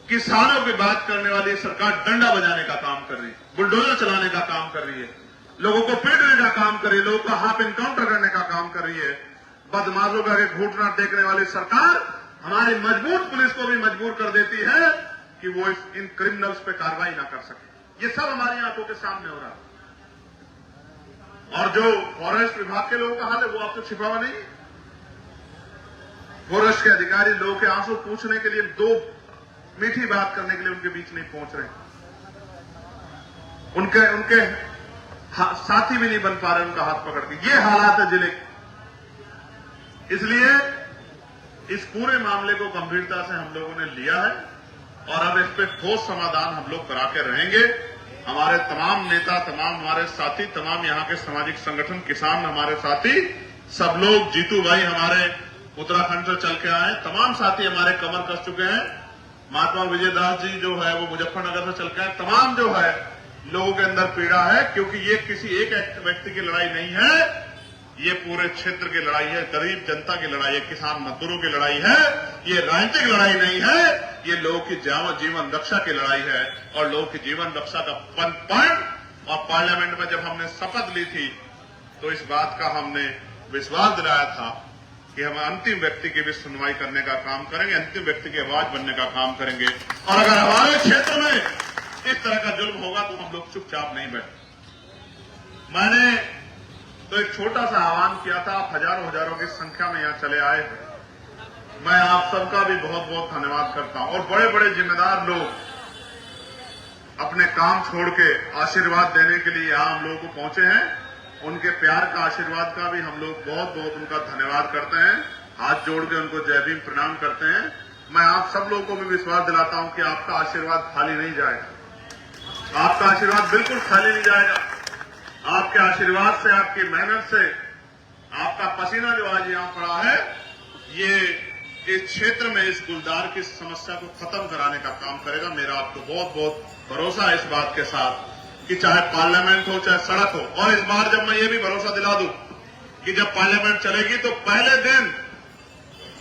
किसानों की बात करने वाली सरकार डंडा बजाने का काम कर रही है, बुलडोजर चलाने का काम कर रही है, लोगों को पीटने का काम कर रही है, लोगों का हाफ इनकाउंटर करने का काम कर रही है। बदमाशों का घूटना टेकने वाली सरकार हमारी मजबूत पुलिस को भी मजबूर कर देती है कि वो इन क्रिमिनल्स पे कार्रवाई ना कर सके। ये सब हमारी आंखों के सामने हो रहा है। और जो फॉरेस्ट विभाग के लोगों का हाल है वो आपको छिपा हुआ नहीं। फॉरेस्ट के अधिकारी लोगों के आंसू पूछने के लिए, दो मीठी बात करने के लिए उनके बीच नहीं पहुंच रहे, उनके साथी भी नहीं बन पा रहे उनका हाथ पकड़ के। ये हालात है जिले के। इसलिए इस पूरे मामले को गंभीरता से हम लोगों ने लिया है और अब इस पे ठोस समाधान हम लोग करा के रहेंगे। हमारे तमाम नेता, तमाम हमारे साथी, तमाम यहाँ के सामाजिक संगठन, किसान हमारे साथी, सब लोग, जीतू भाई हमारे उत्तराखंड से चल के आए, तमाम साथी हमारे कमर कस चुके हैं। महात्मा विजय दास जी जो है वो मुजफ्फरनगर से चल के आए। तमाम जो है लोगों के अंदर पीड़ा है, क्योंकि ये किसी एक व्यक्ति की लड़ाई नहीं है, ये पूरे क्षेत्र की लड़ाई है, गरीब जनता की लड़ाई है, किसान मजदूरों की लड़ाई है। ये राजनीतिक लड़ाई नहीं है, ये लोगों की जीवन रक्षा की लड़ाई है। और लोगों की जीवन रक्षा का पॉइंट, और पार्लियामेंट में जब हमने शपथ ली थी तो इस बात का हमने विश्वास दिलाया था कि हम अंतिम व्यक्ति की भी सुनवाई करने का काम करेंगे, अंतिम व्यक्ति की आवाज बनने का काम करेंगे। और अगर हमारे क्षेत्र में इस तरह का जुल्म होगा तो हम लोग चुपचाप नहीं बैठे। मैंने तो एक छोटा सा आह्वान किया था, आप हजारों की संख्या में यहां चले आए थे। मैं आप सबका भी बहुत बहुत धन्यवाद करता हूं। और बड़े बड़े जिम्मेदार लोग अपने काम छोड़ के आशीर्वाद देने के लिए यहां हम लोगों को पहुंचे हैं। उनके प्यार का, आशीर्वाद का भी हम लोग बहुत बहुत उनका धन्यवाद करते हैं। हाथ जोड़ के उनको जय भीम प्रणाम करते हैं। मैं आप सब लोगों को भी विश्वास दिलाता हूं कि आपका आशीर्वाद खाली नहीं जाएगा। आपका आशीर्वाद बिल्कुल खाली नहीं जाएगा। आपके आशीर्वाद से, आपकी मेहनत से, आपका पसीना जो आज यहां पड़ा है, ये इस क्षेत्र में इस गुलदार की समस्या को खत्म कराने का काम करेगा। मेरा आपको बहुत बहुत भरोसा है इस बात के साथ कि चाहे पार्लियामेंट हो, चाहे सड़क हो। और इस बार जब मैं ये भी भरोसा दिला दूं कि जब पार्लियामेंट चलेगी तो पहले दिन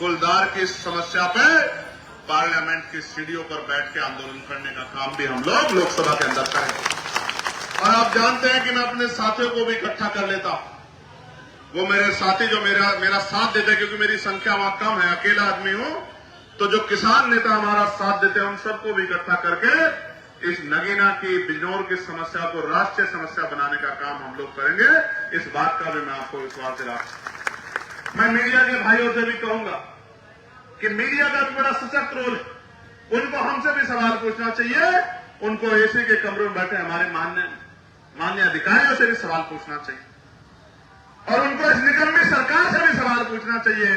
गुलदार की समस्या पे पार्लियामेंट की सीढ़ियों पर बैठ के आंदोलन करने का काम भी हम लोग लोकसभा के अंदर करेंगे। और आप जानते हैं कि मैं अपने साथियों को भी इकट्ठा कर लेता हूं। वो मेरे साथी जो मेरा साथ देते हैं, क्योंकि मेरी संख्या वहां कम है, अकेला आदमी हूं, तो जो किसान नेता हमारा साथ देते हैं उन सबको भी इकट्ठा करके इस नगीना की, बिजनौर की समस्या को राष्ट्रीय समस्या बनाने का काम हम लोग करेंगे। इस बात का भी मैं आपको विश्वास दिलाता हूं। मैं मीडिया के भाइयों से भी कहूंगा कि मीडिया का भी बड़ा सशक्त रोल है। उनको हमसे भी सवाल पूछना चाहिए, उनको एसी के कमरों में बैठे हमारे माननीय अधिकारियों से भी सवाल पूछना चाहिए, और उनको इस निकम्मी सरकार से भी सवाल पूछना चाहिए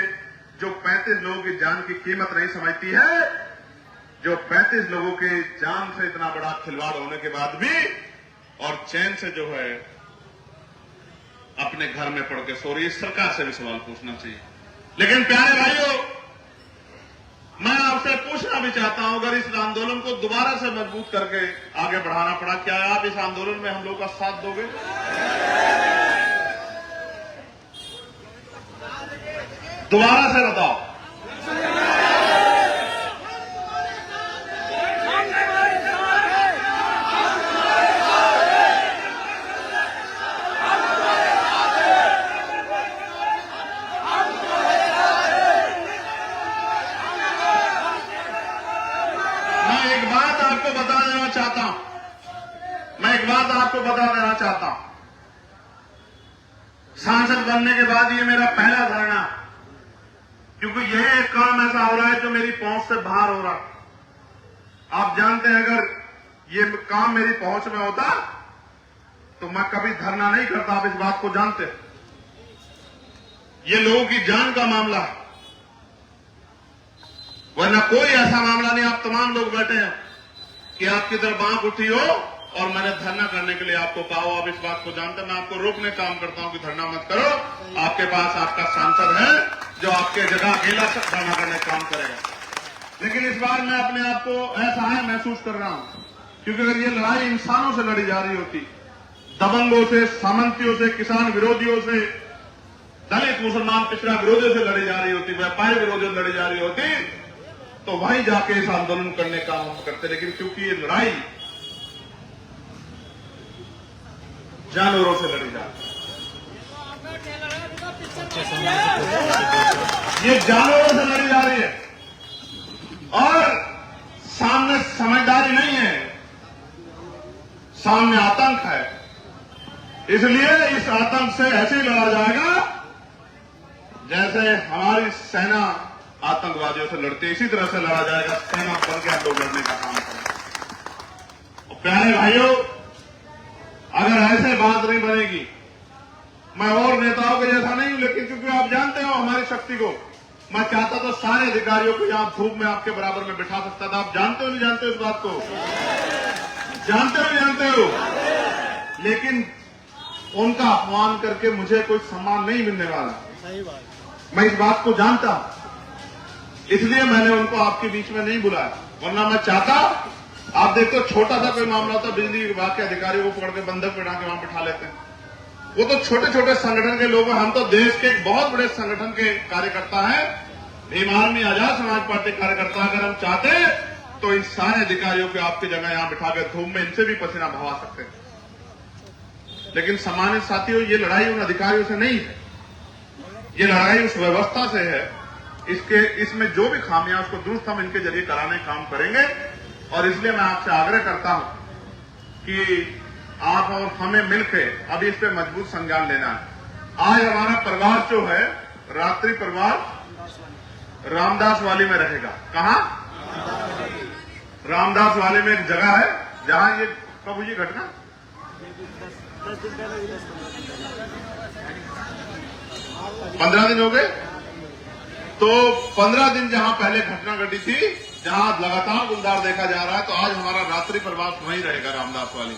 जो 35 लोगों की जान की कीमत नहीं समझती है, जो 35 लोगों की जान से इतना बड़ा खिलवाड़ होने के बाद भी और चैन से जो है अपने घर में पड़ के सो रही है। सरकार से भी सवाल पूछना चाहिए। लेकिन प्यारे भाइयों, मैं आपसे पूछना भी चाहता हूं, अगर इस आंदोलन को दोबारा से मजबूत करके आगे बढ़ाना पड़ा, क्या आप इस आंदोलन में हम लोग का साथ दोगे? दोबारा से बताओ। मैं एक बात आपको बता देना चाहता हूं, सांसद बनने के बाद ये मेरा पहला धरना, क्योंकि यह एक काम ऐसा हो रहा है जो मेरी पहुंच से बाहर हो रहा। आप जानते हैं अगर ये काम मेरी पहुंच में होता तो मैं कभी धरना नहीं करता, आप इस बात को जानते हैं। ये लोगों की जान का मामला है, वरना कोई ऐसा मामला नहीं। आप तमाम लोग बैठे हैं कि आपकी तरफ आंख उठी हो और मैंने धरना करने के लिए आपको कहा हो, आप इस बात को जानते हैं। मैं आपको रोकने काम करता हूं कि धरना मत करो। आपके पास आपका सांसद है जो आपके जगह अकेला धरना करने काम करेगा। लेकिन इस बार मैं अपने आप को असहाय महसूस कर रहा हूं, क्योंकि अगर ये लड़ाई इंसानों से लड़ी जा रही होती, दबंगों से, सामंतियों से, किसान विरोधियों से, दलित मुसलमान पिछड़ा विरोधियों से लड़ी जा रही होती, व्यापारी विरोधियों से लड़ी जा रही होती, तो वहीं जाके इस आंदोलन करने का हम करते। लेकिन क्योंकि ये लड़ाई जानवरों से लड़ी जा रही है, ये जानवरों से लड़ी जा रही है और सामने समझदारी नहीं है, सामने आतंक है। इसलिए इस आतंक से ऐसे ही लड़ा जाएगा जैसे हमारी सेना आतंकवादियों से लड़ती है, इसी तरह से लड़ा जाएगा। सेना बन के हम लोग लड़ने का काम करेंगे। और प्यारे भाइयों, अगर ऐसे बात नहीं बनेगी, मैं और नेताओं के जैसा नहीं हूं, लेकिन क्योंकि आप जानते हो हमारी शक्ति को, मैं चाहता तो सारे अधिकारियों को यहां धूप में आपके बराबर में बिठा सकता था। आप जानते हो नहीं जानते हो इस बात को? जानते हो नहीं जानते हो? लेकिन उनका अपमान करके मुझे कोई सम्मान नहीं मिलने वाला। सही बात। मैं इस बात को जानता हूं, इसलिए मैंने उनको आपके बीच में नहीं बुलाया। वरना मैं चाहता, आप देखते हो छोटा सा कोई मामला होता, बिजली विभाग के अधिकारियों को पकड़ के बंधक बिठा के वहां बिठा लेते हैं। वो तो छोटे छोटे संगठन के लोग हैं, हम तो देश के एक बहुत बड़े संगठन के कार्यकर्ता हैं, भीम आर्मी आजाद समाज पार्टी कार्यकर्ता। अगर हम चाहते तो इन सारे अधिकारियों को आपकी जगह यहां बिठा के धूप में इनसे भी पसीना बहा सकते हैं। लेकिन सम्मानित साथियों, ये लड़ाई उन अधिकारियों से नहीं है, ये लड़ाई उस व्यवस्था से है। इसमें जो भी खामियां उसको दुरुस्त हम इनके जरिए कराने काम करेंगे। और इसलिए मैं आपसे आग्रह करता हूं कि आप और हमें मिलकर अभी इस पे मजबूत संज्ञान लेना है। आज हमारा प्रवास जो है, रात्रि प्रवास रामदास वाली में रहेगा। कहां? रामदास वाली में एक जगह है जहां ये कब हुई घटना? 15 दिन हो गए। तो 15 दिन जहां पहले घटना घटी थी, जहां लगातार गुलदार देखा जा रहा है, तो आज हमारा रात्रि प्रवास वहीं रहेगा रामदास वाली।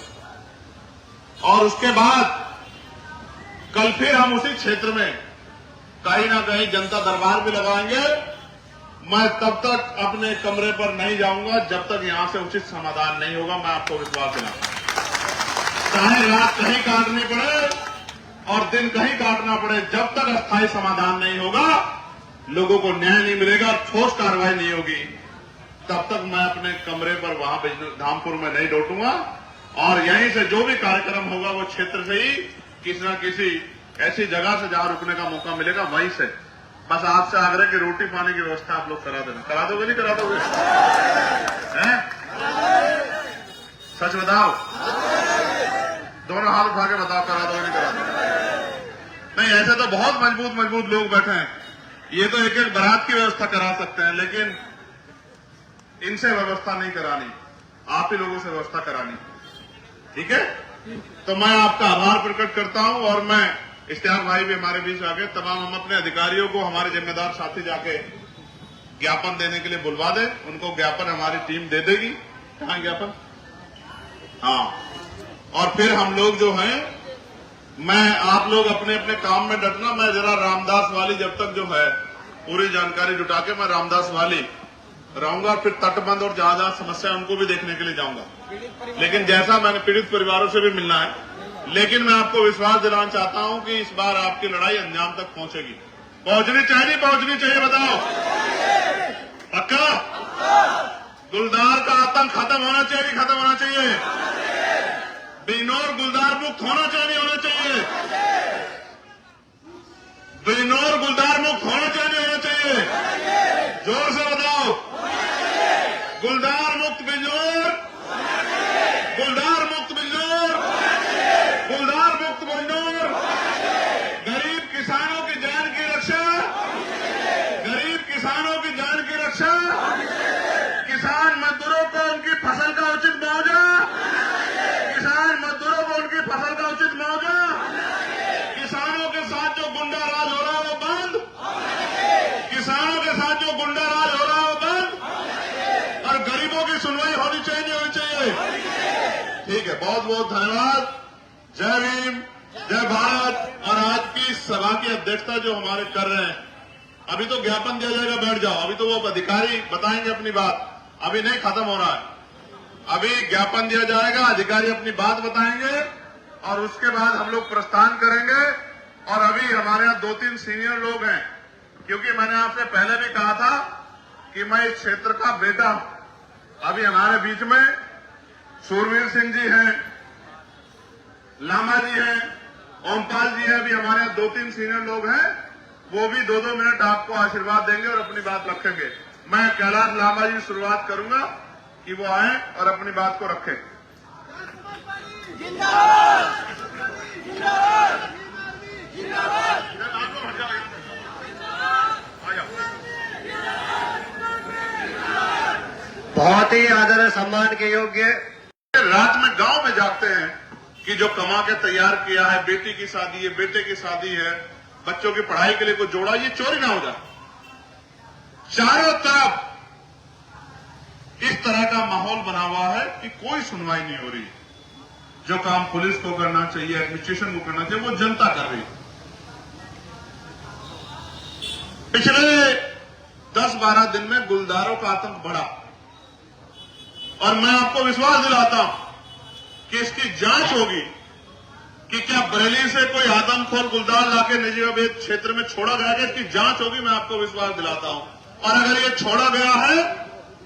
और उसके बाद कल फिर हम उसी क्षेत्र में कहीं ना कहीं जनता दरबार भी लगाएंगे। मैं तब तक अपने कमरे पर नहीं जाऊंगा जब तक यहां से उचित समाधान नहीं होगा। मैं आपको विश्वास दिलाता हूं, चाहे रात कहीं काटनी पड़े और दिन कहीं काटना पड़े, जब तक अस्थायी समाधान नहीं होगा, लोगों को न्याय नहीं मिलेगा और ठोस कार्रवाई नहीं होगी, तब तक मैं अपने कमरे पर वहां धामपुर में नहीं लौटूंगा। और यहीं से जो भी कार्यक्रम होगा वो क्षेत्र से ही किसी न किसी ऐसी जगह से जहां रुकने का मौका मिलेगा वहीं से। बस आपसे आग्रह कि रोटी पानी की व्यवस्था आप लोग करा देना। करा दोगे नहीं करा दोगे? हैं? सच बताओ, दोनों हाथ उठा के बताओ, करा दोगे नहीं करा दोगे? नहीं, ऐसे तो बहुत मजबूत लोग बैठे हैं, ये तो एक एक बारात की व्यवस्था करा सकते हैं, लेकिन इनसे व्यवस्था नहीं करानी, आप ही लोगों से व्यवस्था करानी। ठीक है? तो मैं आपका आभार प्रकट करता हूं। और मैं इश्तियाक भाई भी हमारे बीच आ गए, तमाम हम अपने अधिकारियों को, हमारे जिम्मेदार साथी जाके ज्ञापन देने के लिए बुलवा दें। उनको ज्ञापन हमारी टीम दे देगी। कहां ज्ञापन? हाँ। और फिर हम लोग जो हैं, मैं आप लोग अपने अपने काम में डटना। मैं जरा रामदास वाली जब तक जो है पूरी जानकारी जुटा के मैं रामदास वाली रहूंगा, फिर तटबंध और जहां जहां समस्या उनको भी देखने के लिए जाऊंगा। लेकिन जैसा मैंने पीड़ित परिवारों से भी मिलना है, लेकिन मैं आपको विश्वास दिलाना चाहता हूं कि इस बार आपकी लड़ाई अंजाम तक पहुंचेगी। पहुंचनी चाहिए नहीं पहुंचनी चाहिए? बताओ, पक्का? गुलदार का आतंक खत्म होना चाहिए, खत्म होना चाहिए? बिजनौर गुलदार मुक्त होना चाहिए, नहीं होना चाहिए? बिजनौर गुलदार मुक्त होना चाहिए, नहीं होना चाहिए? जोर से बताओ, गुलदार मुक्त बिजनौर, गुलदार मुक्त बिजनौर, गुलदार मुक्त बिजनौर। बहुत बहुत धन्यवाद। जय भीम, जय भारत। और आज की सभा की अध्यक्षता जो हमारे कर रहे हैं, अभी तो ज्ञापन दिया जाएगा, बैठ जाओ। अभी तो वो अधिकारी बताएंगे अपनी बात, अभी नहीं खत्म हो रहा है। अभी ज्ञापन दिया जाएगा, अधिकारी अपनी बात बताएंगे और उसके बाद हम लोग प्रस्थान करेंगे। और अभी हमारे यहाँ 2-3 सीनियर लोग हैं, क्योंकि मैंने आपसे पहले भी कहा था कि मैं इस क्षेत्र का बेटा हूं। अभी हमारे बीच में सूरवीर सिंह जी हैं, लामा जी हैं, ओमपाल जी हैं। अभी हमारे यहाँ 2-3 सीनियर लोग हैं, वो भी 2-2 मिनट आपको आशीर्वाद देंगे और अपनी बात रखेंगे। मैं कैलाश लामा जी शुरुआत करूंगा कि वो आए और अपनी बात को रखें। बहुत ही आदर और सम्मान के योग्य। रात में गांव में जाते हैं कि जो कमा के तैयार किया है, बेटी की शादी है, बेटे की शादी है, बच्चों की पढ़ाई के लिए कोई जोड़ा, ये चोरी ना हो जाए। चारों तरफ इस तरह का माहौल बना हुआ है कि कोई सुनवाई नहीं हो रही। जो काम पुलिस को करना चाहिए, एडमिनिस्ट्रेशन को करना चाहिए, वो जनता कर रही है। पिछले 10-12 दिन में गुलदारों का आतंक बढ़ा और मैं आपको विश्वास दिलाता हूं कि इसकी जांच होगी कि क्या बरेली से कोई आदमखोर गुलदार लाके निजी अवैध क्षेत्र में छोड़ा गया है। इसकी जांच होगी, मैं आपको विश्वास दिलाता हूं। और अगर ये छोड़ा गया है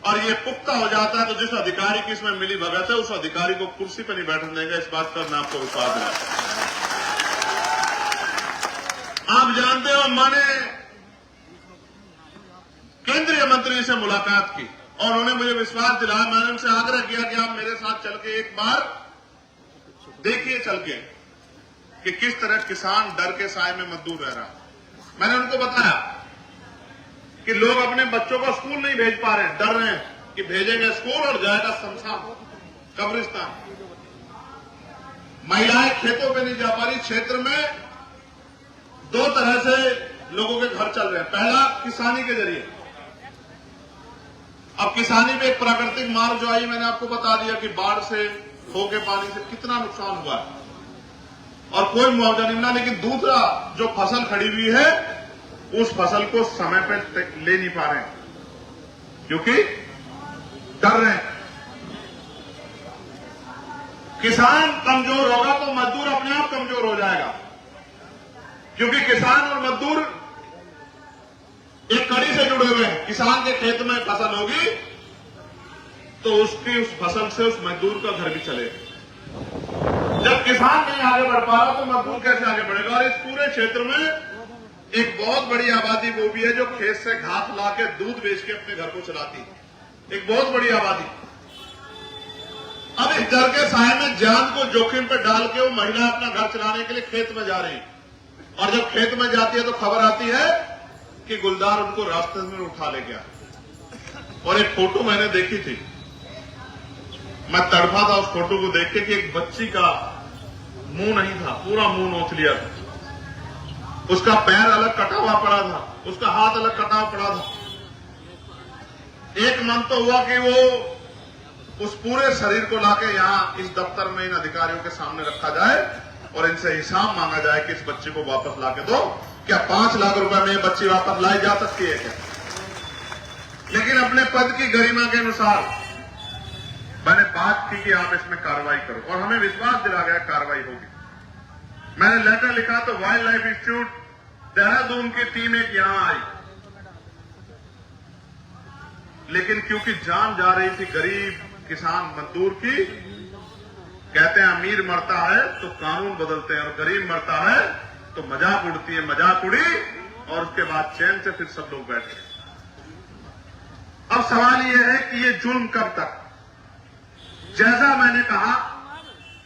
और ये पुख्ता हो जाता है तो जिस अधिकारी की इसमें मिली भगत है, उस अधिकारी को कुर्सी पर नहीं बैठने देंगे। इस बात पर मैं आपको विश्वास दिलाता हूं। आप जानते हो, मैंने केंद्रीय मंत्री से मुलाकात की और उन्होंने मुझे विश्वास दिलाया। मैंने उनसे आग्रह किया कि आप मेरे साथ चल के एक बार देखिए चल के कि किस तरह किसान डर के साए में मजदूर रह रहा है। मैंने उनको बताया कि लोग अपने बच्चों को स्कूल नहीं भेज पा रहे हैं, डर रहे हैं कि भेजेंगे स्कूल और जाएगा शमशान, कब्रिस्तान। महिलाएं खेतों पे नहीं जा पा रही। क्षेत्र में 2 तरह से लोगों के घर चल रहे हैं। पहला, किसानी के जरिए। अब किसानी में एक प्राकृतिक मार जो आई, मैंने आपको बता दिया कि बाढ़ से, खो के पानी से कितना नुकसान हुआ है और कोई मुआवजा नहीं मिला। लेकिन दूसरा, जो फसल खड़ी हुई है, उस फसल को समय पे ले नहीं पा रहे हैं क्योंकि डर रहे हैं। किसान कमजोर होगा तो मजदूर अपने आप कमजोर हो जाएगा, क्योंकि किसान और मजदूर एक कड़ी से जुड़े हुए हैं। किसान के खेत में फसल होगी तो उसकी उस फसल से उस मजदूर का घर भी चलेगा। जब किसान नहीं आगे बढ़ पा रहा तो मजदूर कैसे आगे बढ़ेगा। और इस पूरे क्षेत्र में एक बहुत बड़ी आबादी वो भी है जो खेत से घास लाके दूध बेच के अपने घर को चलाती है। एक बहुत बड़ी आबादी। अब इस डर के साए में जान को जोखिम पे डाल के वो महिला अपना घर चलाने के लिए खेत में जा रही है और जब खेत में जाती है तो खबर आती है कि गुलदार उनको रास्ते में उठा ले गया। और एक फोटो मैंने देखी थी, मैं तड़फा था उस फोटो को देख के कि एक बच्ची का मुंह नहीं था, पूरा मुंह नोच लिया था। उसका पैर अलग कटा हुआ पड़ा था, उसका हाथ अलग कटा हुआ पड़ा था। एक मन तो हुआ कि वो उस पूरे शरीर को लाके यहां इस दफ्तर में इन अधिकारियों के सामने रखा जाए और इनसे हिसाब मांगा जाए कि इस बच्चे को वापस लाके दो। क्या 5 लाख रुपए में ये बच्ची वापस लाई जा सकती है क्या? लेकिन अपने पद की गरिमा के अनुसार मैंने बात की कि आप इसमें कार्रवाई करो और हमें विश्वास दिला गया कार्रवाई होगी। मैंने लेटर लिखा तो वाइल्ड लाइफ इंस्टीट्यूट देहरादून की टीम एक यहां आई, लेकिन क्योंकि जान जा रही थी गरीब किसान मजदूर की, कहते हैं अमीर मरता है तो कानून बदलते हैं और गरीब मरता है तो मजाक उड़ती है। मजाक उड़ी और उसके बाद चैन से फिर सब लोग बैठे। अब सवाल यह है कि ये जुल्म कब तक? जैसा मैंने कहा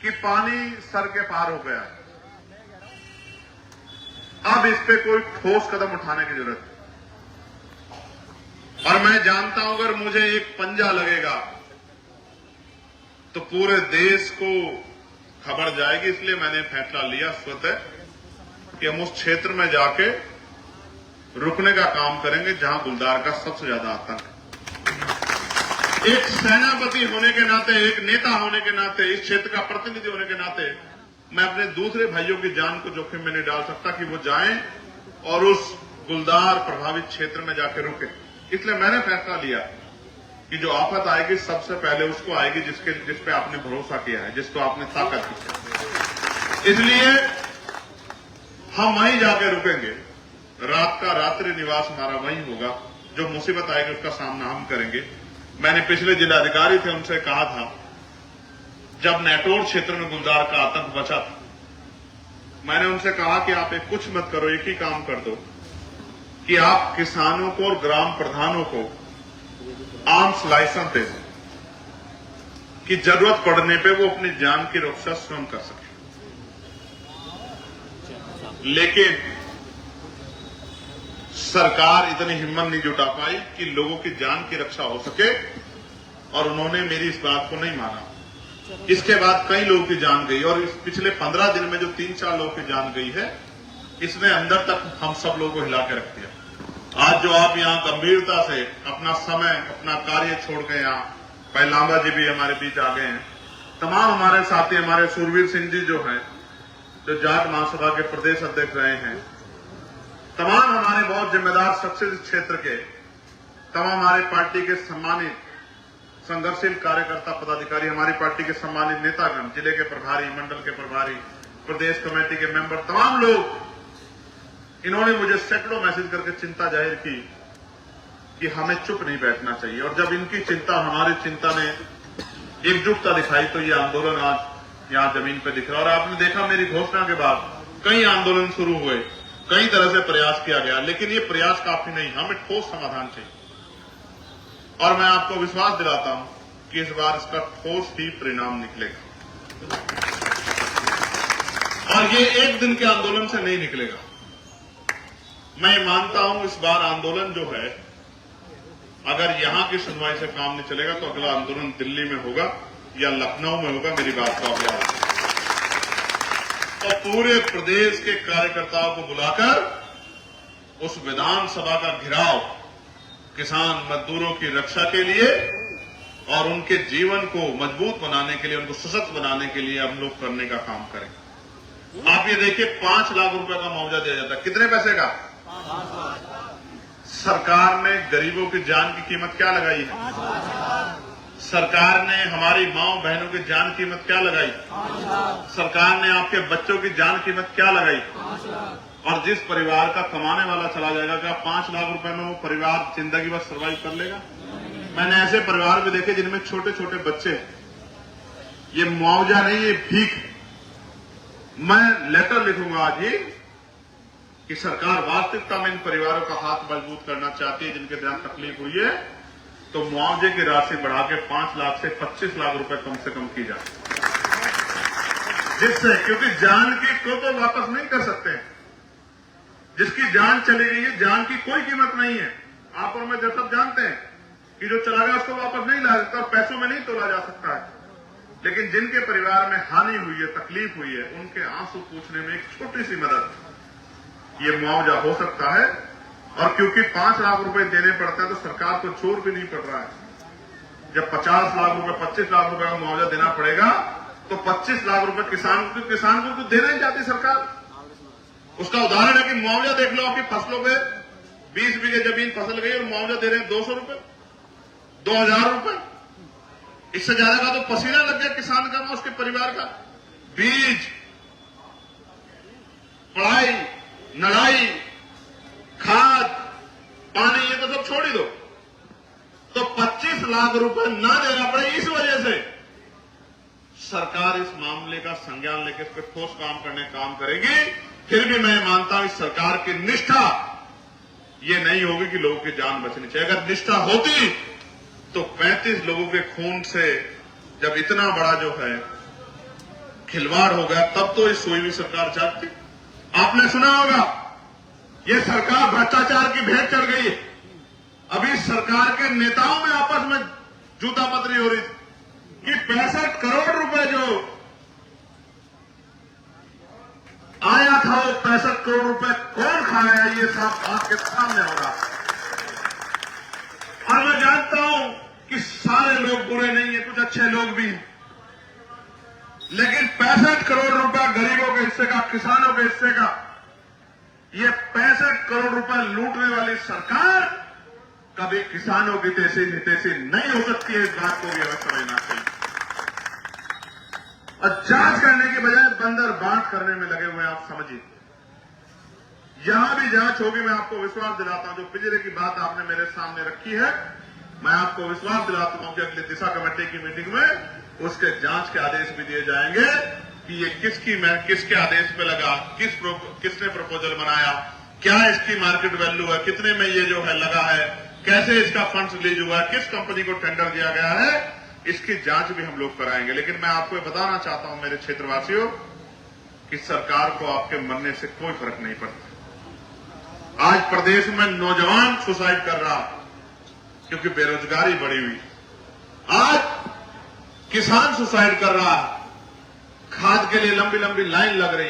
कि पानी सर के पार हो गया, अब इस पे कोई ठोस कदम उठाने की जरूरत है। और मैं जानता हूं अगर मुझे एक पंजा लगेगा तो पूरे देश को खबर जाएगी। इसलिए मैंने फैसला लिया स्वतः कि हम उस क्षेत्र में जाके रुकने का काम करेंगे जहां गुलदार का सबसे ज्यादा आतंक है। एक सेनापति होने के नाते, एक नेता होने के नाते, इस क्षेत्र का प्रतिनिधि होने के नाते मैं अपने दूसरे भाइयों की जान को जोखिम में नहीं डाल सकता कि वो जाएं और उस गुलदार प्रभावित क्षेत्र में जाकर रुके। इसलिए मैंने फैसला लिया कि जो आफत आएगी सबसे पहले उसको आएगी जिस पे आपने भरोसा किया है, जिसको आपने ताकत दी है। इसलिए हम वहीं जाके रुकेंगे। रात का रात्रि निवास हमारा वहीं होगा। जो मुसीबत आएगी उसका सामना हम करेंगे। मैंने पिछले जिलाधिकारी थे उनसे कहा था, जब नेटोर क्षेत्र में गुलदार का आतंक बचा था, मैंने उनसे कहा कि आप एक कुछ मत करो, एक ही काम कर दो कि आप किसानों को और ग्राम प्रधानों को आर्म्स लाइसेंस दे दें कि जरूरत पड़ने पे वो अपनी जान की रक्षा स्वयं कर सके। लेकिन सरकार इतनी हिम्मत नहीं जुटा पाई कि लोगों की जान की रक्षा हो सके और उन्होंने मेरी इस बात को नहीं माना। इसके बाद कई लोगों की जान गई और इस पिछले 15 दिन में जो 3-4 लोगों की जान गई है, इसने अंदर तक हम सब लोगों को हिला के रख दिया। आज जो आप यहां गंभीरता से अपना समय, अपना कार्य छोड़ के यहाँ, भाई लांबा जी भी हमारे बीच आ गए हैं, तमाम हमारे साथी, हमारे सुरवीर सिंह जी जो हैं, जो जाट महासभा के प्रदेश अध्यक्ष रहे हैं, तमाम हमारे बहुत जिम्मेदार शख्स इस क्षेत्र के, तमाम हमारे पार्टी के सम्मानित संघर्षशील कार्यकर्ता पदाधिकारी, हमारी पार्टी के सम्मानित नेतागण, जिले के प्रभारी, मंडल के प्रभारी, प्रदेश कमेटी के मेंबर, तमाम लोग, इन्होंने मुझे सैकड़ों मैसेज करके चिंता जाहिर की कि हमें चुप नहीं बैठना चाहिए। और जब इनकी चिंता, हमारी चिंता ने एकजुटता दिखाई तो ये आंदोलन आज यहां जमीन पर दिख रहा। और आपने देखा मेरी घोषणा के बाद कई आंदोलन शुरू हुए, कई तरह से प्रयास किया गया, लेकिन ये प्रयास काफी नहीं, हमें ठोस समाधान चाहिए। और मैं आपको विश्वास दिलाता हूं कि इस बार इसका ठोस ही परिणाम निकलेगा और ये एक दिन के आंदोलन से नहीं निकलेगा। मैं मानता हूं इस बार आंदोलन जो है, अगर यहां की सुनवाई से काम नहीं चलेगा तो अगला आंदोलन दिल्ली में होगा या लखनऊ में होगा। मेरी बात का अभ्यास और पूरे प्रदेश के कार्यकर्ताओं को बुलाकर उस विधानसभा का घेराव किसान मजदूरों की रक्षा के लिए और उनके जीवन को मजबूत बनाने के लिए, उनको सशक्त बनाने के लिए हम लोग करने का काम करें। आप ये देखिए, 5 लाख रुपए का मुआवजा दिया जाता है। कितने पैसे का? सरकार ने गरीबों की जान की कीमत क्या लगाई है? सरकार ने हमारी माओ बहनों की जान कीमत क्या लगाई? सरकार ने आपके बच्चों की जान कीमत क्या लगाई? और जिस परिवार का कमाने वाला चला जाएगा, क्या 5 लाख रुपए में वो परिवार जिंदगी भर सर्वाइव कर लेगा? मैंने ऐसे परिवार भी देखे जिनमें छोटे छोटे बच्चे। ये मुआवजा नहीं, ये भीख। मैं लेटर लिखूंगा आज ही कि सरकार वास्तविकता में इन परिवारों का हाथ मजबूत करना चाहती है, जिनके साथ तकलीफ हुई है, तो मुआवजे की राशि बढ़ा के 5 लाख से 25 लाख रुपए कम से कम की जाए, जिससे, क्योंकि जान की को तो वापस नहीं कर सकते। जिसकी जान चली गई है, जान की कोई कीमत नहीं है। आप और मैं जब सब जानते हैं कि जो चला गया उसको वापस नहीं ला सकता, पैसों में नहीं तोला जा सकता है। लेकिन जिनके परिवार में हानि हुई है, तकलीफ हुई है, उनके आंसू पूछने में एक छोटी सी मदद, ये मुआवजा हो सकता है। और क्योंकि 5 लाख रुपए देने पड़ते हैं तो सरकार को चोर भी नहीं पड़ रहा है। जब 50 लाख रुपए, 25 लाख रुपए का मुआवजा देना पड़ेगा तो 25 लाख रुपए किसान को तो देना ही चाहती सरकार। उसका उदाहरण है कि मुआवजा देख लो, आपकी फसलों पे 20 बीघे जमीन फसल गई और मुआवजा दे रहे हैं 200 रुपए, 2000 रुपए। इससे ज्यादा का तो पसीना लग गया किसान का, उसके परिवार का। बीज, पढ़ाई, नड़ाई, खाद, पानी, ये तो सब छोड़ ही दो। तो 25 लाख रुपए ना देना पड़े, इस वजह से सरकार इस मामले का संज्ञान लेकर इस पर ठोस काम करेगी। फिर भी मैं मानता हूं इस सरकार की निष्ठा ये नहीं होगी कि लोगों की जान बचनी चाहिए। अगर निष्ठा होती तो 35 लोगों के खून से जब इतना बड़ा जो है खिलवाड़ हो गया, तब तो इस सोई हुई सरकार जागती। आपने सुना होगा, ये सरकार भ्रष्टाचार की भेंट चढ़ गई है। अभी सरकार के नेताओं में आपस में जूता पतरी हो रही थी कि 65 करोड़ रुपए जो आया था, वो 65 करोड़ रुपए कौन खाया, ये सब आपके सामने होगा। और मैं जानता हूं कि सारे लोग बुरे नहीं है, कुछ अच्छे लोग भी हैं, लेकिन 65 करोड़ रुपया गरीबों के हिस्से का, किसानों के हिस्से का, ये 65 करोड़ रुपया लूटने वाली सरकार कभी किसानों की हितैषी नहीं हो सकती है। इस बात को भी अवश्य समझना चाहिए। और जांच करने के बजाय बंदर बांट करने में लगे हुए हैं। आप समझिए, यहां भी जांच होगी। मैं आपको विश्वास दिलाता हूं, जो पिंजरे की बात आपने मेरे सामने रखी है, मैं आपको विश्वास दिलाता हूं कि अगली दिशा कमेटी की मीटिंग में उसके जांच के आदेश भी दिए जाएंगे कि ये किसके आदेश पे लगा, किसने प्रपोजल बनाया, क्या इसकी मार्केट वैल्यू है, कितने में ये जो है लगा है, कैसे इसका फंड्स रिलीज हुआ है, किस कंपनी को टेंडर दिया गया है, इसकी जांच भी हम लोग कराएंगे। लेकिन मैं आपको बताना चाहता हूं मेरे क्षेत्रवासियों कि सरकार को आपके मरने से कोई फर्क नहीं पड़ता। आज प्रदेश में नौजवान सुसाइड कर रहा क्योंकि बेरोजगारी बढ़ी हुई। आज किसान सुसाइड कर रहा, खाद के लिए लंबी लंबी लाइन लग रही,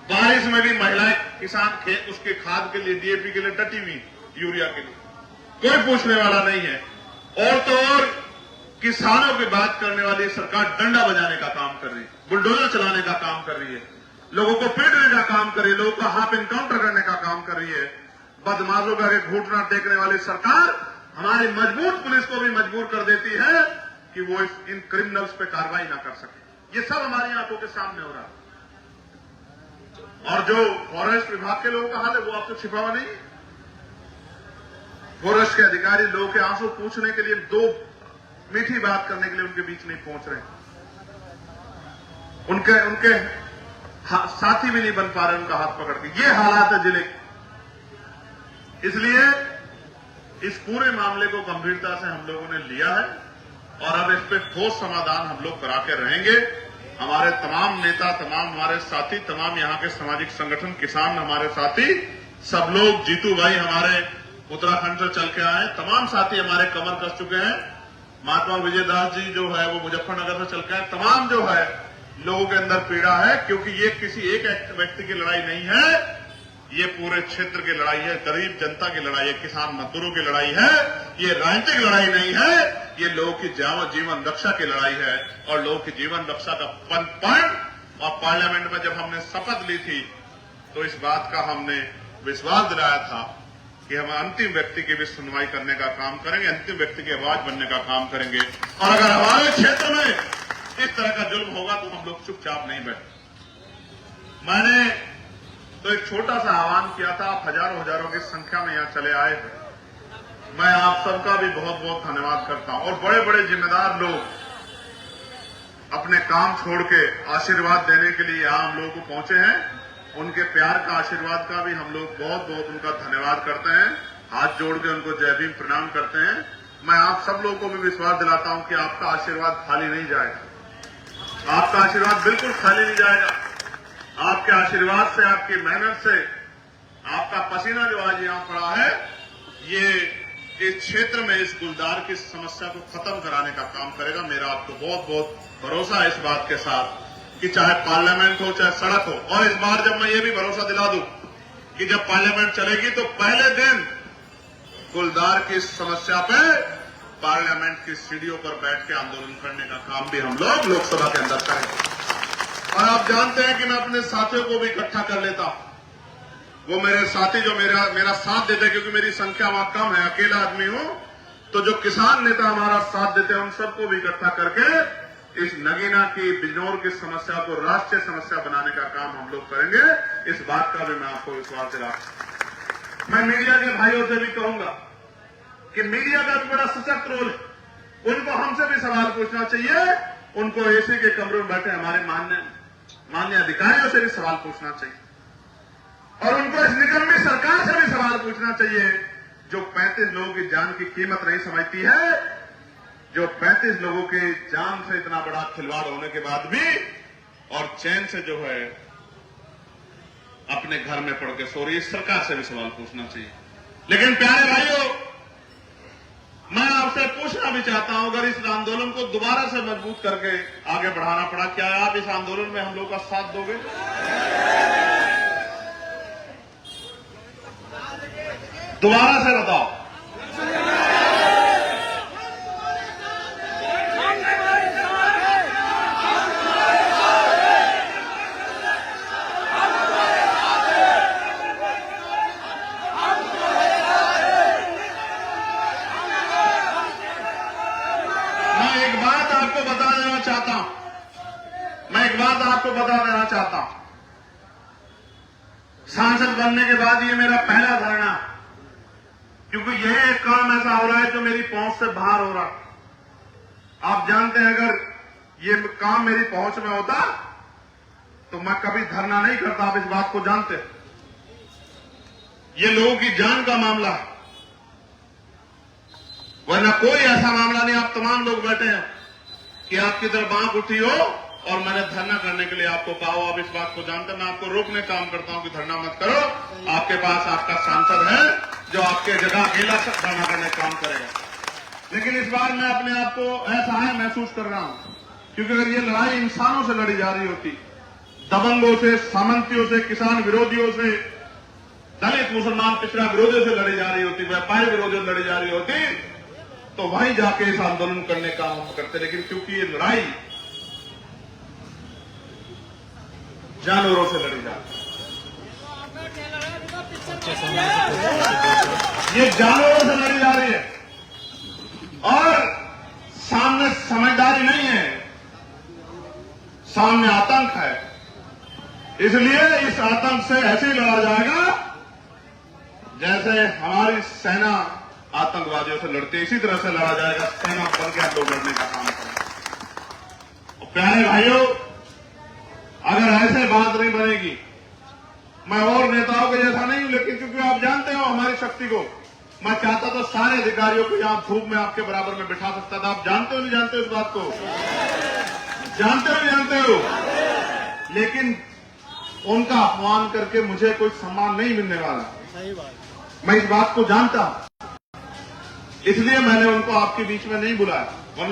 बारिश में भी महिलाएं किसान खेत उसके खाद के लिए, डीएपी के लिए डटी हुई, यूरिया के लिए, कोई पूछने वाला नहीं है। और तो और किसानों की बात करने वाली सरकार डंडा बजाने का काम कर रही है, बुलडोजर चलाने का काम कर रही है, लोगों को पीटने का काम कर रही है, लोगों का हाफ इनकाउंटर करने का काम कर रही है। बदमाशों का घूटना टेकने वाली सरकार हमारी मजबूत पुलिस को भी मजबूर कर देती है कि वो इन क्रिमिनल्स पे कार्रवाई ना कर सके। ये सब हमारी आंखों के सामने हो रहा है। और जो फॉरेस्ट विभाग के लोगों का हाल है वो आपको छिपा हुआ नहीं है। फॉरेस्ट के अधिकारी लोगों के आंसू पूछने के लिए, दो मीठी बात करने के लिए उनके बीच नहीं पहुंच रहे, उनके साथी भी नहीं बन पा रहे उनका हाथ पकड़ के। ये हालात है जिले के। इसलिए इस पूरे मामले को गंभीरता से हम लोगों ने लिया है और अब इस पे ठोस समाधान हम लोग करा के रहेंगे। हमारे तमाम नेता, तमाम हमारे साथी, तमाम यहाँ के सामाजिक संगठन, किसान हमारे साथी, सब लोग, जीतू भाई हमारे उत्तराखंड से चल के आए, तमाम साथी हमारे कमर कस चुके हैं। महात्मा विजयदास जी जो है वो मुजफ्फरनगर से चल के आए। तमाम जो है लोगों के अंदर पीड़ा है, क्योंकि ये किसी एक व्यक्ति की लड़ाई नहीं है, ये पूरे क्षेत्र की लड़ाई है, गरीब जनता की लड़ाई है, किसान मजदूरों की लड़ाई है। ये राजनीतिक लड़ाई नहीं है, ये लोगों की जीवन रक्षा की लड़ाई है। और लोगों की जीवन रक्षा का पॉइंट और पार्लियामेंट में जब हमने शपथ ली थी तो इस बात का हमने विश्वास दिलाया था कि हम अंतिम व्यक्ति की भी सुनवाई करने का काम करेंगे, अंतिम व्यक्ति की आवाज बनने का काम करेंगे। और अगर हमारे क्षेत्र में इस तरह का जुल्म होगा तो हम लोग चुपचाप नहीं बैठे। मैंने तो एक छोटा सा आह्वान किया था, आप हजारों की संख्या में यहां चले आए थे। मैं आप सबका भी बहुत बहुत धन्यवाद करता हूं। और बड़े बड़े जिम्मेदार लोग अपने काम छोड़ के आशीर्वाद देने के लिए यहां हम लोगों को पहुंचे हैं। उनके प्यार का, आशीर्वाद का भी हम लोग बहुत बहुत उनका धन्यवाद करते हैं। हाथ जोड़ के उनको जय भीम प्रणाम करते हैं। मैं आप सब लोगों को भी विश्वास दिलाता हूं कि आपका आशीर्वाद खाली नहीं जाएगा। आपका आशीर्वाद बिल्कुल खाली नहीं जाएगा। आपके आशीर्वाद से, आपकी मेहनत से, आपका पसीना जो आज यहां पड़ा है, ये इस क्षेत्र में इस गुलदार की समस्या को खत्म कराने का काम करेगा। मेरा आपको बहुत बहुत भरोसा है इस बात के साथ कि चाहे पार्लियामेंट हो चाहे सड़क हो। और इस बार जब मैं ये भी भरोसा दिला दूं कि जब पार्लियामेंट चलेगी तो पहले दिन गुलदार की समस्या पे पार्लियामेंट की सीढ़ियों पर बैठ के आंदोलन करने का काम भी हम लोग लोकसभा के अंदर करेंगे। और आप जानते हैं कि मैं अपने साथियों को भी इकट्ठा कर लेता हूं। वो मेरे साथी जो मेरा साथ देते हैं, क्योंकि मेरी संख्या वहां कम है, अकेला आदमी हूं, तो जो किसान नेता हमारा साथ देते हैं उन सबको भी इकट्ठा करके इस नगीना की, बिजनौर की समस्या को राष्ट्रीय समस्या बनाने का काम हम लोग करेंगे। इस बात का भी मैं आपको विश्वास दिलाता हूं। मैं मीडिया के भाइयों से भी कहूंगा कि मीडिया का भी बड़ा सशक्त रोल है। उनको हमसे भी सवाल पूछना चाहिए। उनको एसी के कमरे में बैठे हमारे मान्य अधिकारियों से भी सवाल पूछना चाहिए। और उनको इस निकम्मी सरकार से भी सवाल पूछना चाहिए जो 35 लोगों की जान की कीमत नहीं समझती है, जो 35 लोगों की जान से इतना बड़ा खिलवाड़ होने के बाद भी और चैन से जो है अपने घर में पड़ के सो रही है। सरकार से भी सवाल पूछना चाहिए। लेकिन प्यारे भाइयों, मैं आपसे पूछना भी चाहता हूं, अगर इस आंदोलन को दोबारा से मजबूत करके आगे बढ़ाना पड़ा, क्या आप इस आंदोलन में हम लोग का साथ दोगे? दोबारा से बताओ। आपको बता देना चाहता हूं, सांसद बनने के बाद ये मेरा पहला धरना, क्योंकि यह एक काम ऐसा हो रहा है जो मेरी पहुंच से बाहर हो रहा। आप जानते हैं अगर ये काम मेरी पहुंच में होता तो मैं कभी धरना नहीं करता, आप इस बात को जानते हैं। ये लोगों की जान का मामला है, वरना कोई ऐसा मामला नहीं। आप तमाम लोग बैठे हैं कि आपकी तरफ आंख उठी हो और मैंने धरना करने के लिए आपको कहा हो, आप इस बात को जानते हैं। मैं आपको रोकने काम करता हूं कि धरना मत करो। आपके पास आपका सांसद है जो आपके जगह अकेला धरना करने का काम करेगा। लेकिन इस बार मैं अपने आप को ऐसा है महसूस कर रहा हूं, क्योंकि अगर ये लड़ाई इंसानों से लड़ी जा रही होती, दबंगों से, सामंतियों से, किसान विरोधियों से, दलित मुसलमान पिछड़ा विरोधियों से लड़ी जा रही होती, व्यापारी विरोधियों से लड़ी जा रही होती, तो वहीं जाके इस आंदोलन करने का हम करते। लेकिन क्योंकि ये लड़ाई जानवरों से लड़ी जाती है, ये जानवरों से लड़ी जा रही है और सामने समझदारी नहीं है, सामने आतंक है। इसलिए इस आतंक से ऐसे ही लड़ा जाएगा जैसे हमारी सेना आतंकवादियों से लड़ती है, इसी तरह से लड़ा जाएगा। सेना बन के हम लोग लड़ने का काम करेंगे। प्यारे भाइयों, अगर ऐसे बात नहीं बनेगी, मैं और नेताओं के जैसा नहीं हूं, लेकिन क्योंकि आप जानते हो हमारी शक्ति को, मैं चाहता तो सारे अधिकारियों को यहां धूप में आपके बराबर में बिठा सकता था। आप जानते हो नहीं जानते हो इस बात को? जानते हो नहीं जानते हो? लेकिन उनका अपमान करके मुझे कोई सम्मान नहीं मिलने वाला। सही बात। मैं इस बात को जानता हूं, इसलिए मैंने उनको आपके बीच में नहीं बुलाया।